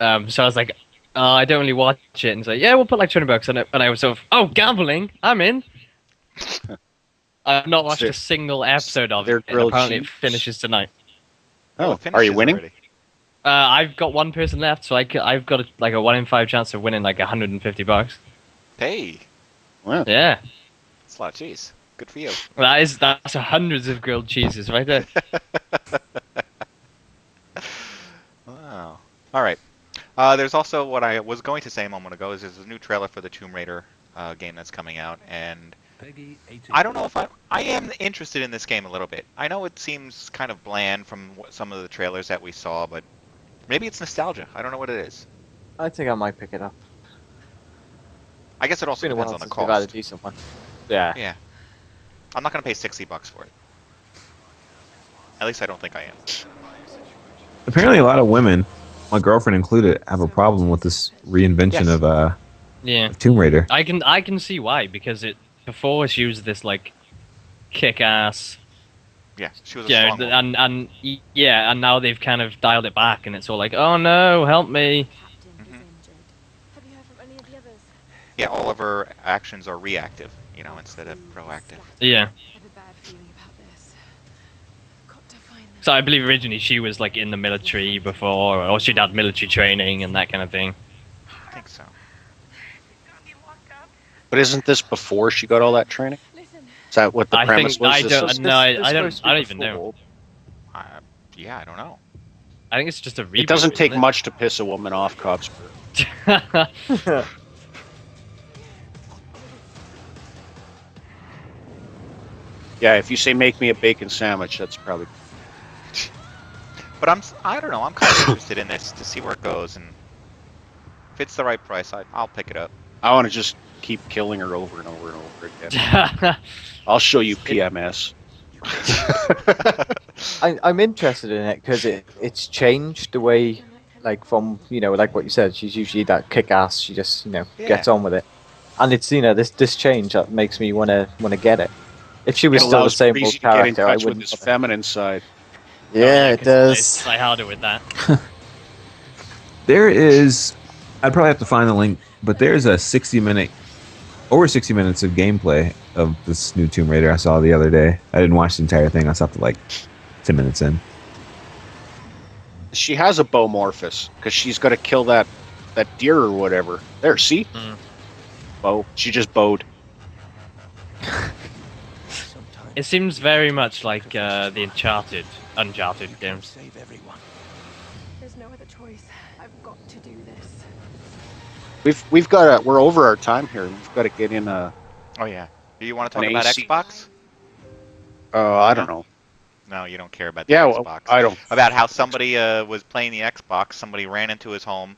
So I was like, I don't really watch it, and it's like, yeah, we'll put like $20 on it. And I was sort of, oh, gambling, I'm in. I've not watched a single episode of They're it, and grilled apparently it cheese. finishes tonight. Oh, it are you finishes winning? already. I've got one person left, so I've got like a 1 in 5 chance of winning like $150. Hey, Wow. Yeah, it's a lot of cheese. Good for you. that's hundreds of grilled cheeses right there. Wow. All right. There's also what I was going to say a moment ago is there's a new trailer for the Tomb Raider game that's coming out, and I don't know if I am interested in this game a little bit. I know it seems kind of bland from some of the trailers that we saw, but maybe it's nostalgia. I don't know what it is. I think I might pick it up. I guess it It's also been a while depends on the since we've had a cost. decent one. Yeah. Yeah. I'm not going to pay $60 for it. At least I don't think I am. Apparently, a lot of women, my girlfriend included, have a problem with this reinvention Yes. of Yeah, Tomb Raider. I can see why, because before she was this like kick-ass. Yeah, she was a Yeah, strong woman. and now they've kind of dialed it back, and it's all like, oh no, help me. Captain is injured. Have you heard from any of the others? Yeah, all of her actions are reactive, instead of proactive. Yeah. I have a bad feeling about this. Got to find them. So I believe originally she was like in the military before, or she'd had military training and that kind of thing. I think so. But isn't this before she got all that training? Listen, Is that what the I premise think was? I This don't is- know. I This don't. supposed to be I don't even know. before. Yeah, I don't know. I think it's just a reboot. It doesn't take isn't much to piss a woman off, Cogsper. it? Yeah, if you say make me a bacon sandwich, that's probably. But I don't know. I'm kind of interested in this to see where it goes, and if it's the right price, I'll pick it up. I want to just keep killing her over and over and over again. I'll show you PMS. I'm interested in it because it's changed the way, like from like what you said. She's usually that kick-ass. She just gets on with it, and it's this change that makes me wanna get it. If she was It still the allows same Breesy old to get in character, I touch with wouldn't. his feminine side. Yeah, it 'cause does. It's like harder with that. There is, I'd probably have to find the link, but there's a 60-minute, over 60 minutes of gameplay of this new Tomb Raider I saw the other day. I didn't watch the entire thing. I stopped at like 10 minutes in. She has a bowmorphous because she's got to kill that deer or whatever. There, see? Mm. Bow. She just bowed. It seems very much like the Uncharted games. there's no other choice. I've got to do this. We've got to. We're over our time here. We've got to get in a. Oh yeah. Do you want to talk An about AC. Xbox? I don't know. No, you don't care about the Yeah, well, Xbox. I don't. About how somebody was playing the Xbox, somebody ran into his home,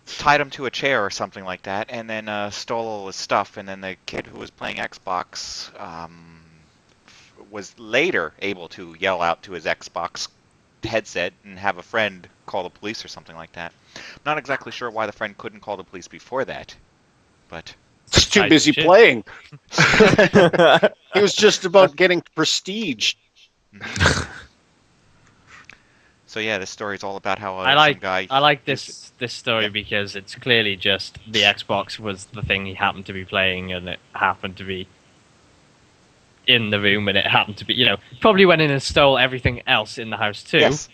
tied him to a chair or something like that, and then stole all his stuff, and then the kid who was playing Xbox was later able to yell out to his Xbox headset and have a friend call the police or something like that. I'm not exactly sure why the friend couldn't call the police before that, but... He's too Tied busy to shit. playing. He was just about getting prestige. So yeah, this story is all about how I some guy... like this story because it's clearly just the Xbox was the thing he happened to be playing, and it happened to be in the room, and it happened to be probably went in and stole everything else in the house too. Yes.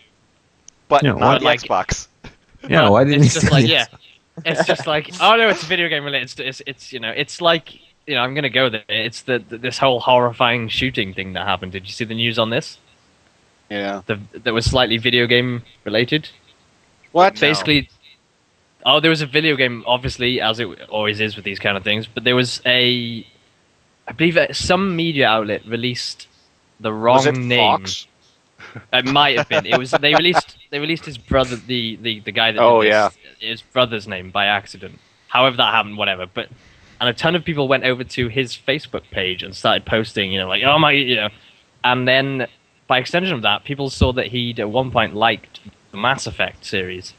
But Yeah, not the like- Xbox. Yeah, But why didn't it's he just say like yes? it's just like, oh no, it's video game related. It's like I'm gonna go there. It's this whole horrifying shooting thing that happened. Did you see the news on this? Yeah. That was slightly video game related. What? Basically, there was a video game, obviously, as it always is with these kind of things. But there was I believe some media outlet released the wrong Was it name. Fox? It might have been. It was they released his brother, the guy that Oh, did this, yeah. his brother's name by accident. However that happened, whatever. And a ton of people went over to his Facebook page and started posting, like, oh my, and then by extension of that, people saw that he'd at one point liked the Mass Effect series.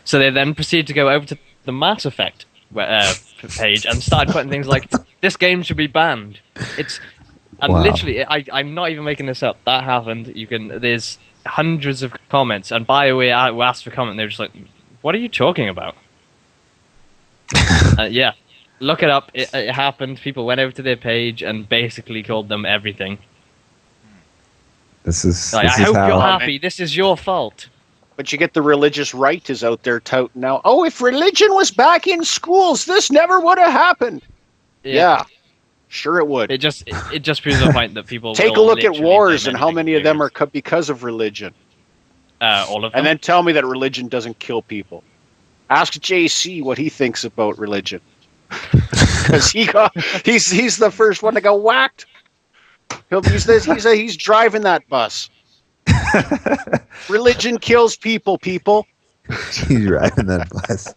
So they then proceeded to go over to the Mass Effect page and started putting things like, this game should be banned. And Wow. literally, I'm not even making this up. That happened. There's hundreds of comments, and BioWare were asked for comment. They were just like, "What are you talking about?" Yeah, look it up. It happened. People went over to their page and basically called them everything. This is Like, this I is hope how you're happy. This is your fault. But you get the religious right is out there touting now. Oh, if religion was back in schools, this never would have happened. Yeah, sure it would. It just proves the point that people Take a will look at literally wars blame and how anything many of them serious. are because of religion. All of them. And then tell me that religion doesn't kill people. Ask JC what he thinks about religion. Because he's the first one to get whacked. He's driving that bus. Religion kills people. he's driving that bus.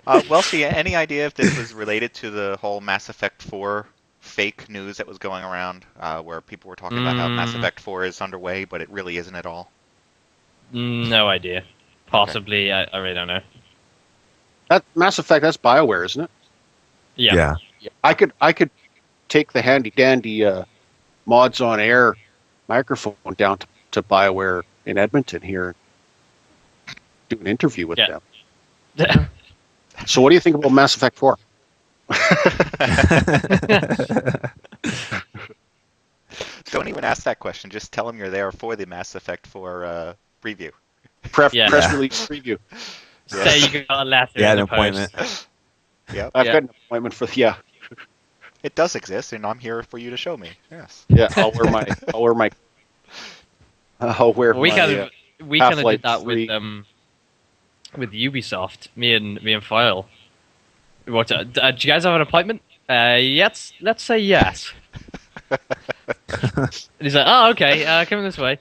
Welshy, any idea if this was related to the whole Mass Effect 4 fake news that was going around, where people were talking about how Mass Effect 4 is underway, but it really isn't at all? No idea. Possibly, I really don't know. That Mass Effect, that's BioWare, isn't it? Yeah. I could take the handy dandy MODSonair microphone down to BioWare in Edmonton here, do an interview with them. So what do you think about Mass Effect 4? Don't even ask that question. Just tell them you're there for the Mass Effect 4 preview. Press release preview. Say you got a letter. Yeah, in an the post. appointment. Yep. I've got an appointment for It does exist, and I'm here for you to show me. Yes. Yeah, I'll wear my We kind of Half-Life did that 3. with Ubisoft. Me and File. What? Do you guys have an appointment? Yes. Let's say yes. And he's like, oh, okay. Come this way.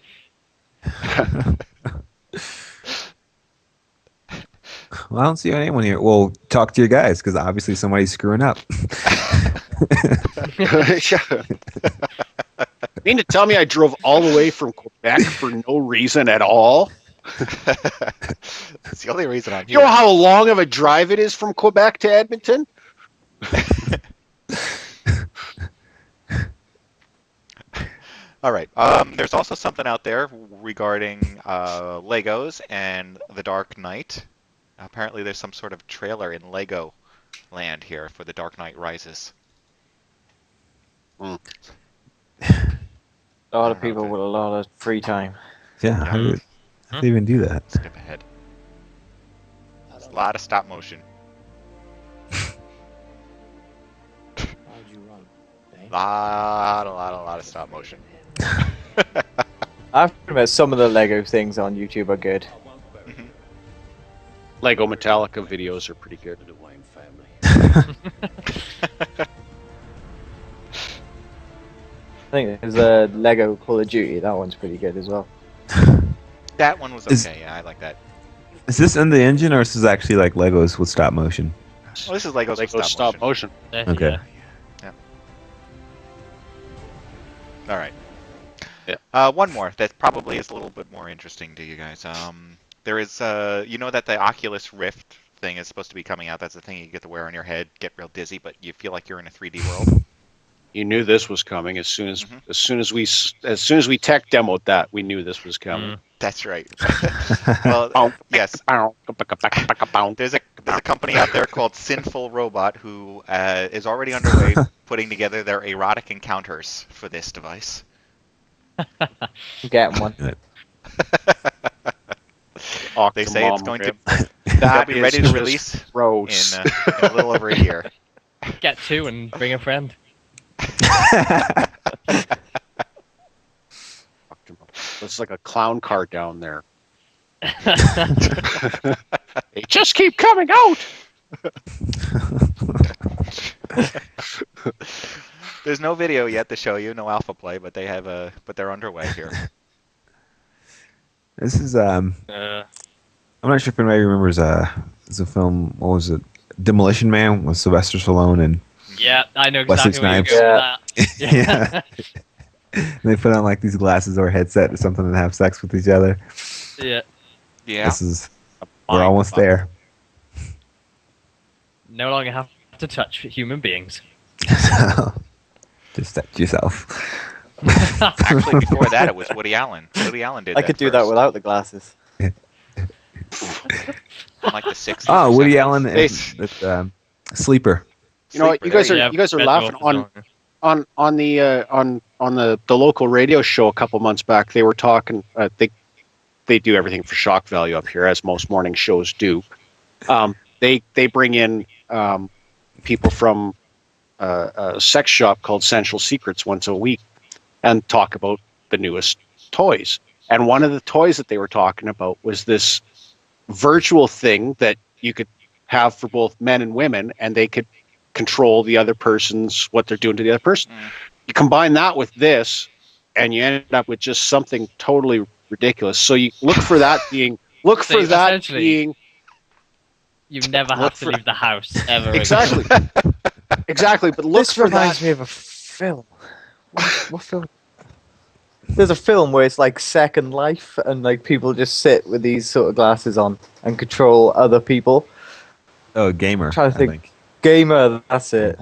Well, I don't see anyone here. Well, talk to your guys because obviously somebody's screwing up. Mean to tell me I drove all the way from Quebec for no reason at all? That's the only reason I'm You here. know how long of a drive it is from Quebec to Edmonton? All right. There's also something out there regarding Legos and The Dark Knight. Apparently, there's some sort of trailer in Lego Land here for The Dark Knight Rises. A lot of people with a lot of free time. Yeah, how do they even do that? Skip ahead. There's a lot of stop motion. lot of stop motion. I've met some of the Lego things on YouTube are good. Lego Metallica videos are pretty good. I think there's a Lego Call of Duty. That one's pretty good as well. That one was okay. Yeah, I like that. Is this in the engine or is this actually like Legos with stop motion? Well, this is Legos with Lego stop motion. Okay. All right. Yeah. One more that probably is a little bit more interesting to you guys. There is, you know that the Oculus Rift thing is supposed to be coming out. That's the thing you get to wear on your head, get real dizzy, but you feel like you're in a 3D world. You knew this was coming as soon as we tech demoed that. We knew this was coming. That's right. Well, yes. There's a company out there called Sinful Robot who is already underway putting together their erotic encounters for this device. Get one. They say it's going to. They'll be ready to release gross. in a little over a year. Get two and bring a friend. It's like a clown car down there. They just keep coming out. There's no video yet to show you, no alpha play, but they have but they're underway here. This is I'm not sure if anybody remembers it's a film. What was it? Demolition Man with Sylvester Stallone and Yeah, I know Wesley exactly where you're Snipes. going with that. And they put on like these glasses or a headset or something and have sex with each other. Yeah. Yeah. This is we're almost there. No longer have to touch human beings. Just touch yourself. Actually, before that, it was Woody Allen. Woody Allen did I that could do that first. without the glasses. In like the 60s. Oh, or Woody 70s. Allen and Sleeper. You know what? You guys Yeah, are Red laughing Dwarf is on the local radio show a couple months back. They were talking. They do everything for shock value up here, as most morning shows do. They bring in people from a sex shop called Sensual Secrets once a week and talk about the newest toys. And one of the toys that they were talking about was this virtual thing that you could have for both men and women, and they could control the other person's what they're doing to the other person. You combine that with this, and you end up with just something totally ridiculous. So you look for that being. Look So for that essentially, being. You never have to leave the house ever. Exactly. Exactly, but look This for reminds that. me of a film. What film? There's a film where it's like Second Life, and like people just sit with these sort of glasses on and control other people. Oh, Gamer. Trying to I think. Gamer, that's it.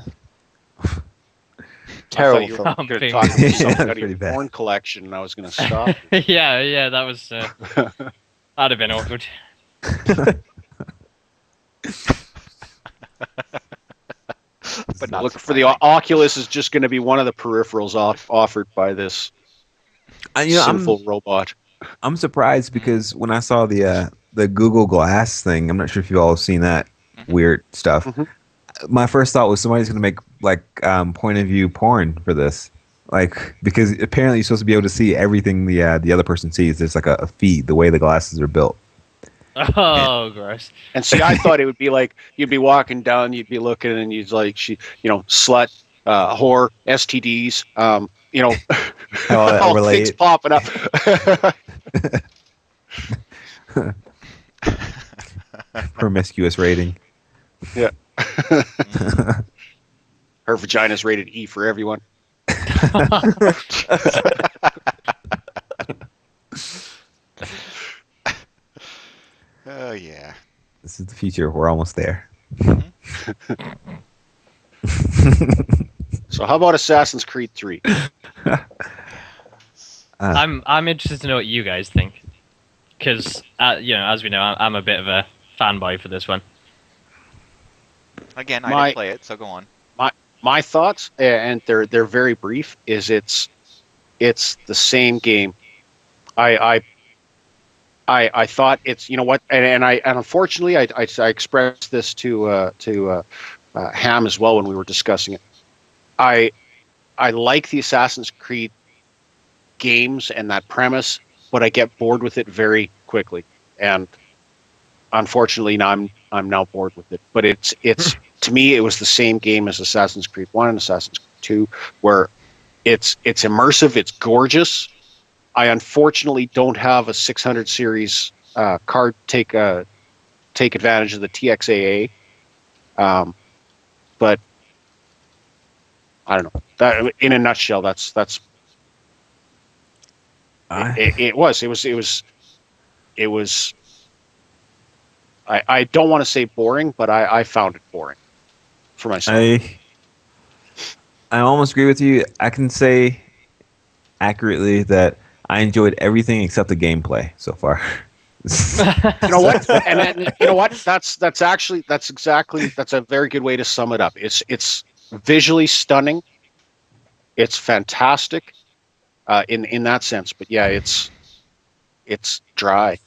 Terrible You film. were film. going to talk about something out of Pretty your bad. porn collection, and I was going to stop. yeah, that was. That'd have been awkward. But not Look for the Oculus is just going to be one of the peripherals offered by this sinful robot. I'm surprised because when I saw the Google Glass thing, I'm not sure if you all have seen that weird stuff. My first thought was somebody's going to make like point of view porn for this, like because apparently you're supposed to be able to see everything the other person sees. There's like a feed the way the glasses are built. Oh, gross. And see, I thought it would be like you'd be walking down, you'd be looking, and you'd like slut, whore, STDs, all things popping up. Promiscuous rating. Yeah. Her vagina's rated E for everyone. Oh yeah. This is the future. We're almost there. So how about Assassin's Creed 3? I'm interested to know what you guys think, because as we know, I'm a bit of a fanboy for this one. Again, I didn't play it, so go on. My thoughts, and they're very brief, is it's the same game. I thought it's and unfortunately I expressed this to Ham as well when we were discussing it. I like the Assassin's Creed games and that premise, but I get bored with it very quickly, and unfortunately now I'm now bored with it. But it's to me it was the same game as Assassin's Creed 1 and Assassin's Creed 2, where it's immersive, it's gorgeous. I unfortunately don't have a 600 series card take advantage of the TXAA, but I don't know. That in a nutshell, that's it was. I don't want to say boring, but I found it boring for myself. I almost agree with you. I can say accurately that I enjoyed everything except the gameplay so far. You know what? And then, you know what? That's a very good way to sum it up. It's visually stunning. It's fantastic in that sense. But yeah, it's dry.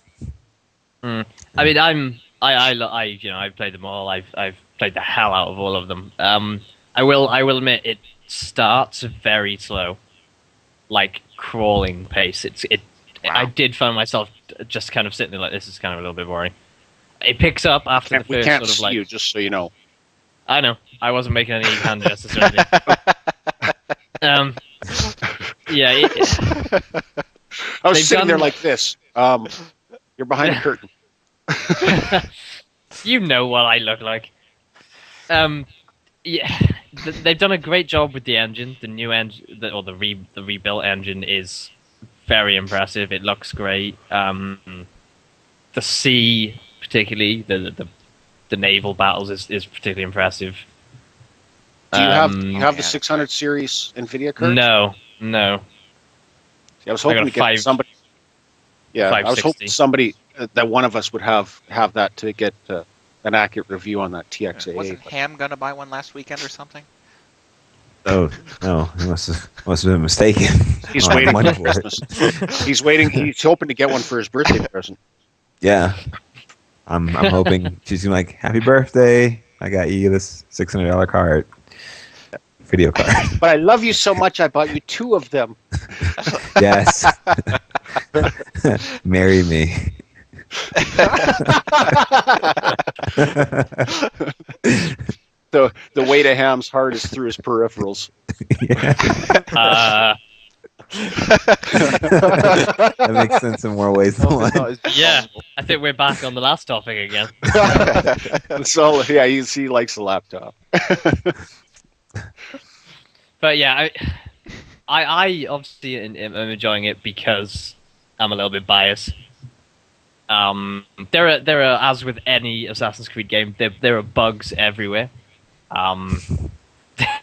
I mean, I've played them all. I've played the hell out of all of them. I will admit it starts very slow, like crawling pace. I did find myself just kind of sitting there like, this is kind of a little bit boring. It picks up after the We first can't sort of see like. you, just so you know. I know. I wasn't making any hand gestures or anything. Yeah. I was They've sitting there done- like this. You're behind a curtain. You know what I look like. Yeah, they've done a great job with the engine. The new engine, the rebuilt engine is very impressive. It looks great. The sea, particularly the naval battles, is particularly impressive. Do you have the 600 series NVIDIA card? No. I was hoping to get somebody. Yeah, I was hoping somebody that one of us would have that to get an accurate review on that TX88. Wasn't Ham gonna buy one last weekend or something? Oh no, he must have been mistaken. He's waiting for Christmas. He's hoping to get one for his birthday present. Yeah, I'm hoping she's gonna be like, "Happy birthday! I got you this $600 card, video card." But I love you so much, I bought you 2 of them. Yes, marry me. The weight of Ham's heart is through his peripherals. That makes sense in more ways than one. Yeah, I think we're back on the last topic again. So yeah, he likes the laptop. But yeah, I obviously am enjoying it because I'm a little bit biased. There are, as with any Assassin's Creed game, there are bugs everywhere.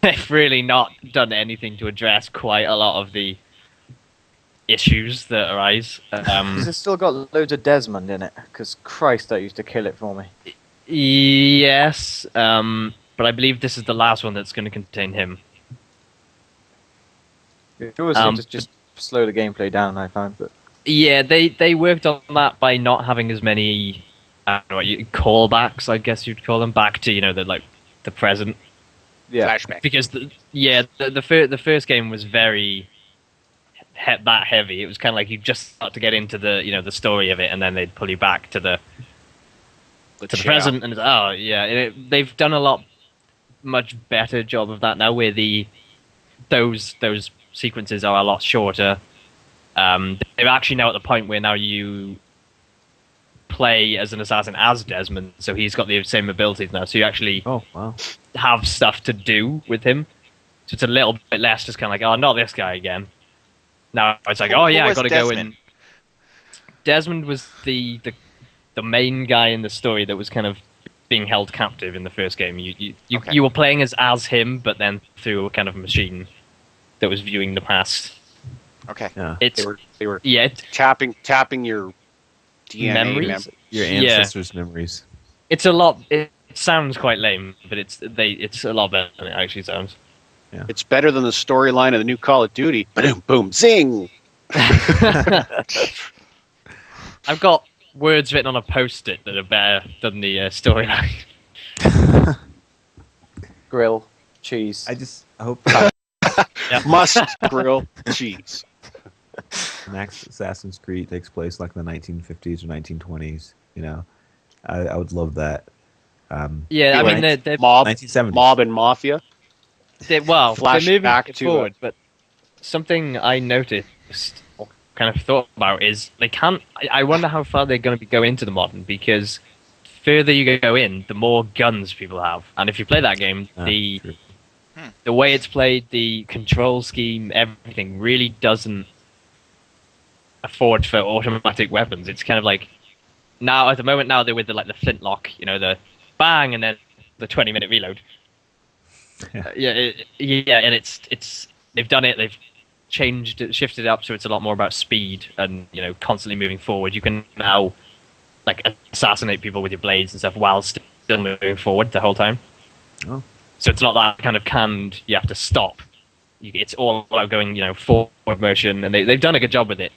They've really not done anything to address quite a lot of the issues that arise. Has it still got loads of Desmond in it? Because Christ, that used to kill it for me. Yes, but I believe this is the last one that's going to contain him. It always seems to just slow the gameplay down, I found. But yeah, they worked on that by not having as many callbacks, I guess you'd call them, back to the present. yeah, Flashback. Because the first game was very that heavy. It was kind of like you just start to get into the story of it, and then they'd pull you back to the present. And they've done a much better job of that now, where those sequences are a lot shorter. They're actually now at the point where now you play as an assassin as Desmond, so he's got the same abilities now. So you actually have stuff to do with him. So it's a little bit less just kind of like, oh, not this guy again. Now it's like, I got to go in. Desmond was the main guy in the story that was kind of being held captive in the first game. You were playing as him, but then through a kind of machine that was viewing the past. Okay. Yeah. They were tapping your DNA memories. Your ancestors' memories. It's a lot. It sounds quite lame, but it's a lot better than it actually sounds. Yeah. It's better than the storyline of the new Call of Duty. Boom, boom, zing. I've got words written on a post-it that are better than the storyline. grill, cheese. I hope Must grill cheese. next Assassin's Creed takes place like in the 1950s or 1920s. I would love that. Yeah, I mean they're 1970s. Mob and Mafia. they're Flash moving back it to forward, but something I noticed or kind of thought about is they can't. I wonder how far they're going to go into the modern, because further you go in, the more guns people have, and if you play that game, the way it's played, the control scheme, everything really doesn't afford for automatic weapons. It's kind of like now at the moment they're with the flintlock, the bang and then the 20-minute reload. And it's they've done it. They've shifted it up so it's a lot more about speed and constantly moving forward. You can now assassinate people with your blades and stuff while still moving forward the whole time. Oh. So it's not that kind of canned. You have to stop. It's all about going forward motion, and they've done a good job with it.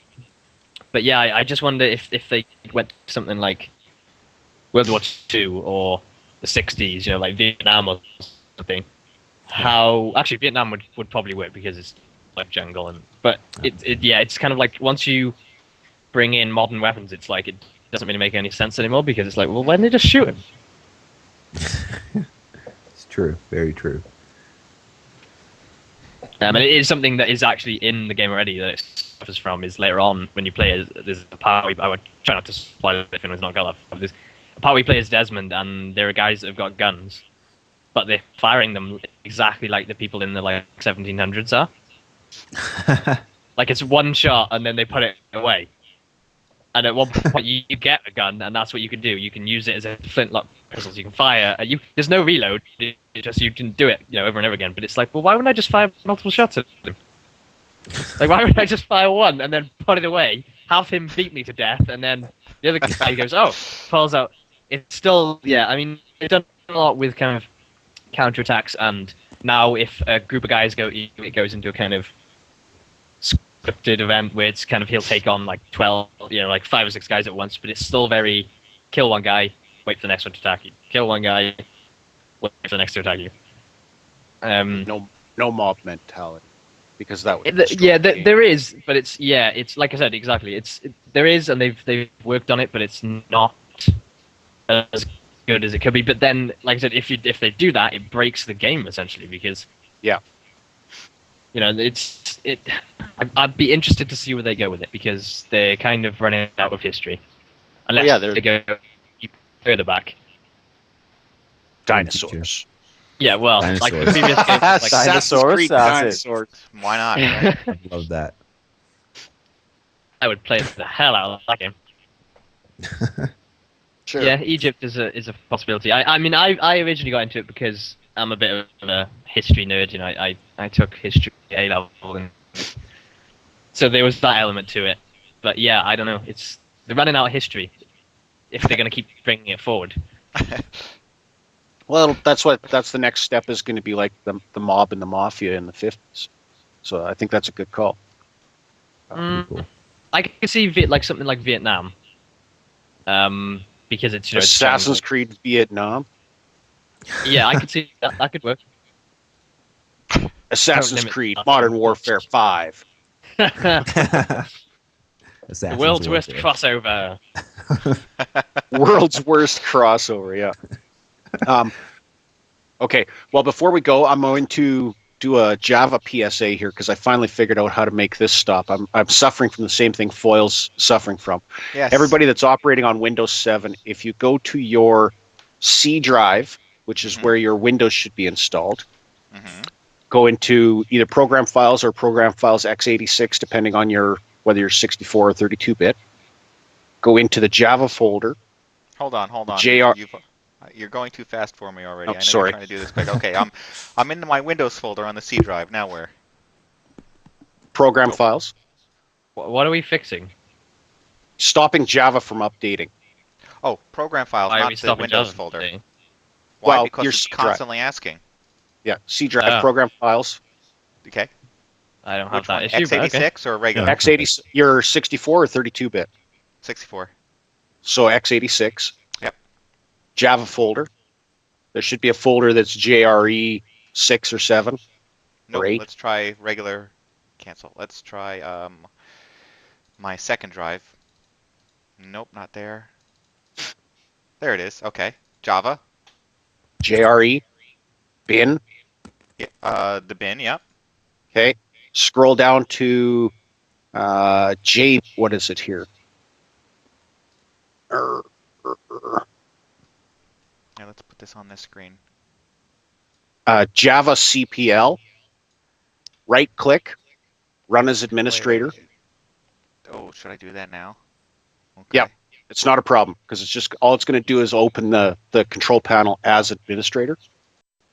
But yeah, I just wonder if they went to something like World War II or the 60s, like Vietnam or something. Actually Vietnam would probably work because it's like jungle, but it's kind of like once you bring in modern weapons, it's like it doesn't really make any sense anymore because it's like, well, why didn't they just shoot him? It's true. Very true. And it is something that is actually in the game already that it suffers from is later on when you play as there's a part I would try not to spoil it if anyone's not got that. There's a part we play as Desmond and there are guys that have got guns, but they're firing them exactly like the people in the like 1700s are. Like it's one shot and then they put it away. And at one point you get a gun and that's what you can do. You can use it as a flintlock pistols. You can fire. There's no reload. You can do it, over and over again. But it's like, well, why wouldn't I just fire multiple shots at them? Like, why would I just fire one and then put it away, have him beat me to death, and then the other guy goes, pulls out. It's still, I mean, they've done a lot with kind of counterattacks, and now if a group of guys it goes into a kind of scripted event where it's kind of he'll take on like 12, like 5 or 6 guys at once, but it's still very kill one guy, wait for the next one to attack you. Kill one guy, wait for the next to attack you. No mob mentality, because that would there is, but it's like I said, exactly. There is, and they've worked on it, but it's not as good as it could be. But then, like I said, if they do that, it breaks the game essentially because I'd be interested to see where they go with it because they're kind of running out of history. Unless they go further back. Dinosaurs. Yeah, well, Dinosaurs. like the previous game, like Dinosaurs. Dinosaurs. Why not? Right? I love that. I would play the hell out of that game. Sure. Yeah, Egypt is a possibility. I mean, I originally got into it because I'm a bit of a history nerd. I took history at A level, and so there was that element to it. But yeah, I don't know. They're running out of history if they're going to keep bringing it forward. Well, that's the next step is going to be like the mob and the mafia in the 50s. So I think that's a good call. Cool. I can see like something like Vietnam, because it's Assassin's Creed Vietnam. Yeah, I could see that could work. Assassin's Creed Modern Warfare 5. The Assassin's world's worst Warfare. crossover. World's worst crossover, yeah. Okay, well, before we go, I'm going to do a Java PSA here because I finally figured out how to make this stop. I'm suffering from the same thing Foyle's suffering from. Yes. Everybody that's operating on Windows 7, if you go to your C drive, which is where your Windows should be installed, go into either Program Files or Program Files x86, depending on whether you're 64 or 32-bit. Go into the Java folder. Hold on. You're going too fast for me already. Oh, I know sorry. you're trying to do this quick. Okay, I'm in my Windows folder on the C drive. Now where? Program Files. What are we fixing? Stopping Java from updating. Oh, program files, Why are we not the stopping Windows Java folder. today? Why? Well, Because your it's C drive. constantly asking. Yeah, C drive, Oh. Program Files. Okay. I don't have Which that one? issue. but okay. x86 or regular? x80, you're 64 or 32-bit. 64. So x86. Yep. Java folder. There should be a folder that's JRE 6 or 7 No, or 8. let's try regular. Cancel. Let's try my second drive. Nope, not there. There it is. Okay. Java. JRE. Bin. Yeah, the bin. Yep. Okay. Scroll down to J. What is it here? Yeah, let's put this on this screen. Java CPL. Right click. Run as administrator. Oh, should I do that now? Okay. Yeah. It's not a problem because it's just all it's going to do is open the control panel as administrator.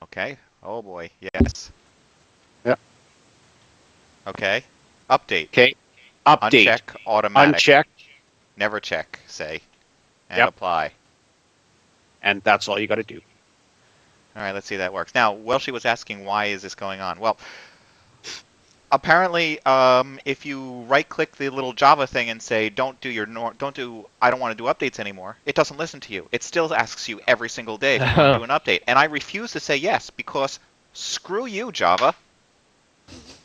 Okay. Oh boy. Yes. Yeah. Okay. Update. Okay. Update. Uncheck automatic. Uncheck. Never check. Say. And Yep. apply. And that's all you got to do. All right. Let's see if that works. Now, Welshy was asking why is this going on. Well, apparently, if you right-click the little Java thing and say I don't want to do updates anymore, it doesn't listen to you. It still asks you every single day if you want to do an update, and I refuse to say yes because screw you, Java.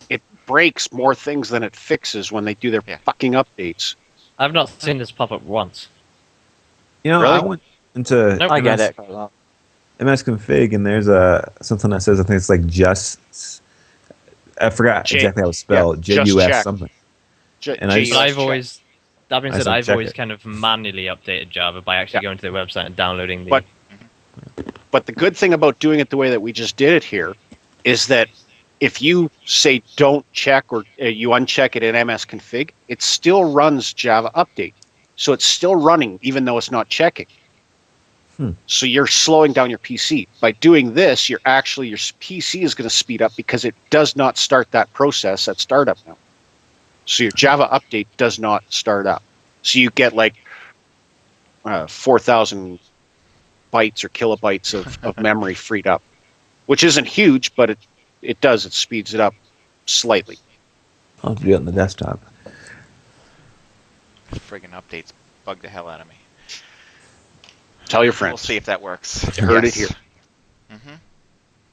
It breaks more things than it fixes when they do their fucking updates. I've not seen this pop up once. You know, Really? I went into Nope. I get MS it. quite a lot. MS config, and there's something that says, I think it's like just. I forgot exactly how it's spelled. just JUS check. something. And I just- But I've always, that being I said, said I've check always it. kind of manually updated Java by actually going to their website and downloading the. But the good thing about doing it the way that we just did it here is that if you say don't check or you uncheck it in MS config, it still runs Java update. So it's still running even though it's not checking. So you're slowing down your PC. By doing this, your PC is going to speed up because it does not start that process at startup now. So your Java update does not start up. So you get like 4,000 bytes or kilobytes of memory freed up, which isn't huge, but it does. It speeds it up slightly. I'll have to do it on the desktop. Friggin' updates bug the hell out of me. Tell your We'll friends. see if that works. You heard it here.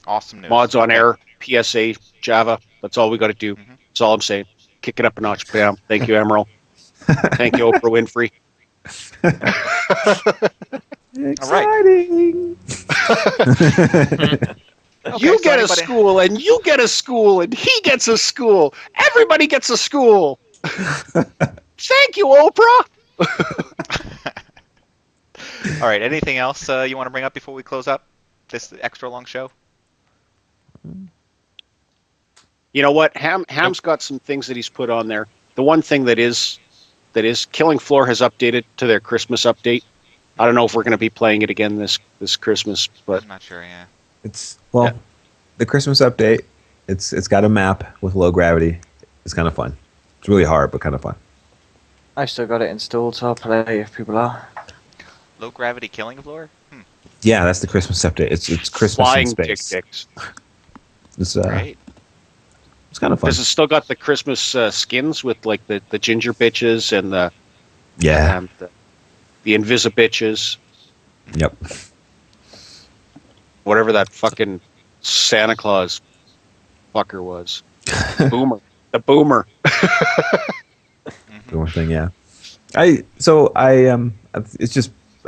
Awesome news. Mods on Okay. air, PSA, Java. That's all we got to do. That's all I'm saying. Kick it up a notch, Bam. Thank you, Emerald. Thank you, Oprah Winfrey. Exciting! You so get a anybody- school, and you get a school, and he gets a school. Everybody gets a school. Thank you, Oprah. All right. Anything else you want to bring up before we close up this extra long show? You know what? Ham's got some things that he's put on there. The one thing that is Killing Floor has updated to their Christmas update. I don't know if we're going to be playing it again this Christmas, but I'm not sure. Yeah. It's the Christmas update. It's got a map with low gravity. It's kind of fun. It's really hard, but kind of fun. I still got it installed, so I'll play if people are. Low gravity killing floor. Yeah, that's the Christmas update. It's Christmas flying in dick space. dicks. It's Right. it's kind of fun. Does it still got the Christmas skins with like the ginger bitches and the Yeah. the invisibitches, Yep. whatever that fucking Santa Claus fucker was. The boomer. The one thing, yeah.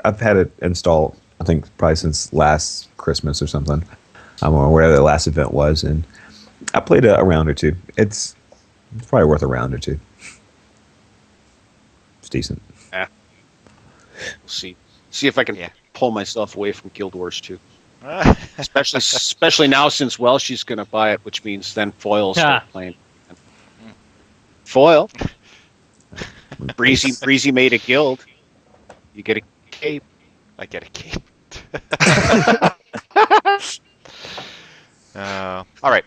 I've had it installed, I think probably since last Christmas or something. Or where the last event was, and I played a round or two. It's probably worth a round or two. It's decent. We'll see if I can pull myself away from Guild Wars 2. Especially now since Welshy's going to buy it, which means then Foyle'll start playing. Foyle. Breesy made a guild. You get a cape. I get a cape. All right.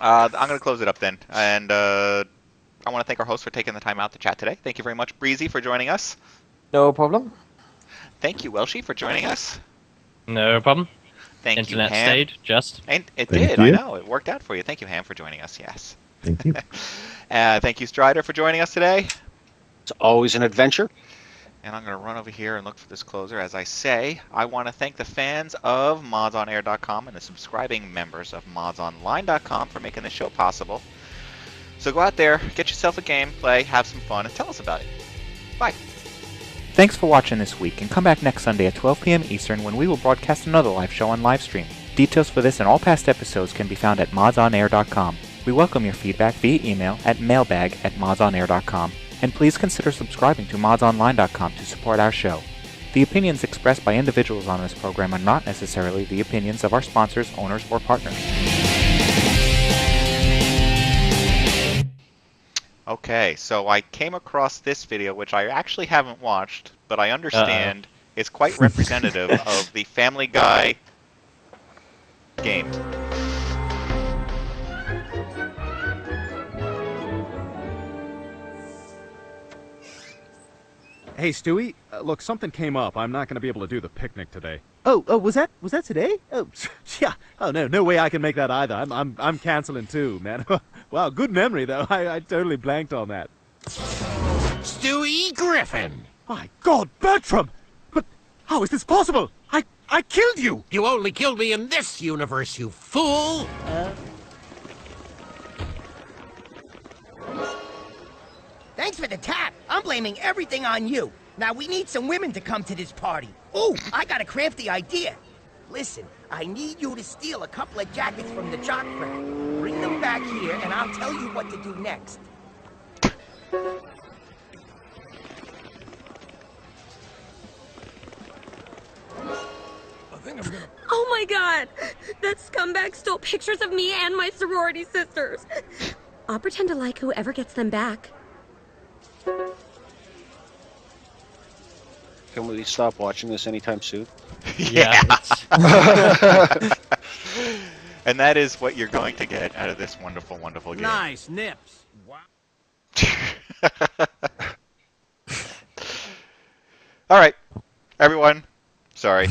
I'm going to close it up then. And I want to thank our host for taking the time out to chat today. Thank you very much, Breesy, for joining us. No problem. Thank you, Welshy, for joining us. No problem. Thank Internet you, Ham. stayed, just. And it Thank did. you. I know. It worked out for you. Thank you, Ham, for joining us. Yes. Thank you. Thank you, Stryder, for joining us today. It's always an adventure. And I'm going to run over here and look for this closer. As I say, I want to thank the fans of MODSonair.com and the subscribing members of MODSonline.com for making this show possible. So go out there, get yourself a game, play, have some fun, and tell us about it. Bye. Thanks for watching this week, and come back next Sunday at 12 p.m. Eastern when we will broadcast another live show on livestream. Details for this and all past episodes can be found at MODSonair.com. We welcome your feedback via email at mailbag@modsonair.com. And please consider subscribing to modsonline.com to support our show. The opinions expressed by individuals on this program are not necessarily the opinions of our sponsors, owners, or partners. Okay, so I came across this video, which I actually haven't watched, but I understand is quite representative of the Family Guy game. Hey, Stewie, look, something came up. I'm not going to be able to do the picnic today. Oh, was that today? Oh, yeah. Oh, no way I can make that either. I'm canceling too, man. Wow, good memory though. I totally blanked on that. Stewie Griffin! My God, Bertram! But how is this possible? I killed you! You only killed me in this universe, you fool! Thanks for the tap. I'm blaming everything on you. Now we need some women to come to this party. Ooh, I got a crafty idea. Listen, I need you to steal a couple of jackets from the jock rack. Bring them back here, and I'll tell you what to do next. Oh my god! That scumbag stole pictures of me and my sorority sisters. I'll pretend to like whoever gets them back. Can we stop watching this anytime soon? Yeah. And that is what you're going to get out of this wonderful, wonderful game. Nice nips. Wow. All right, everyone. Sorry.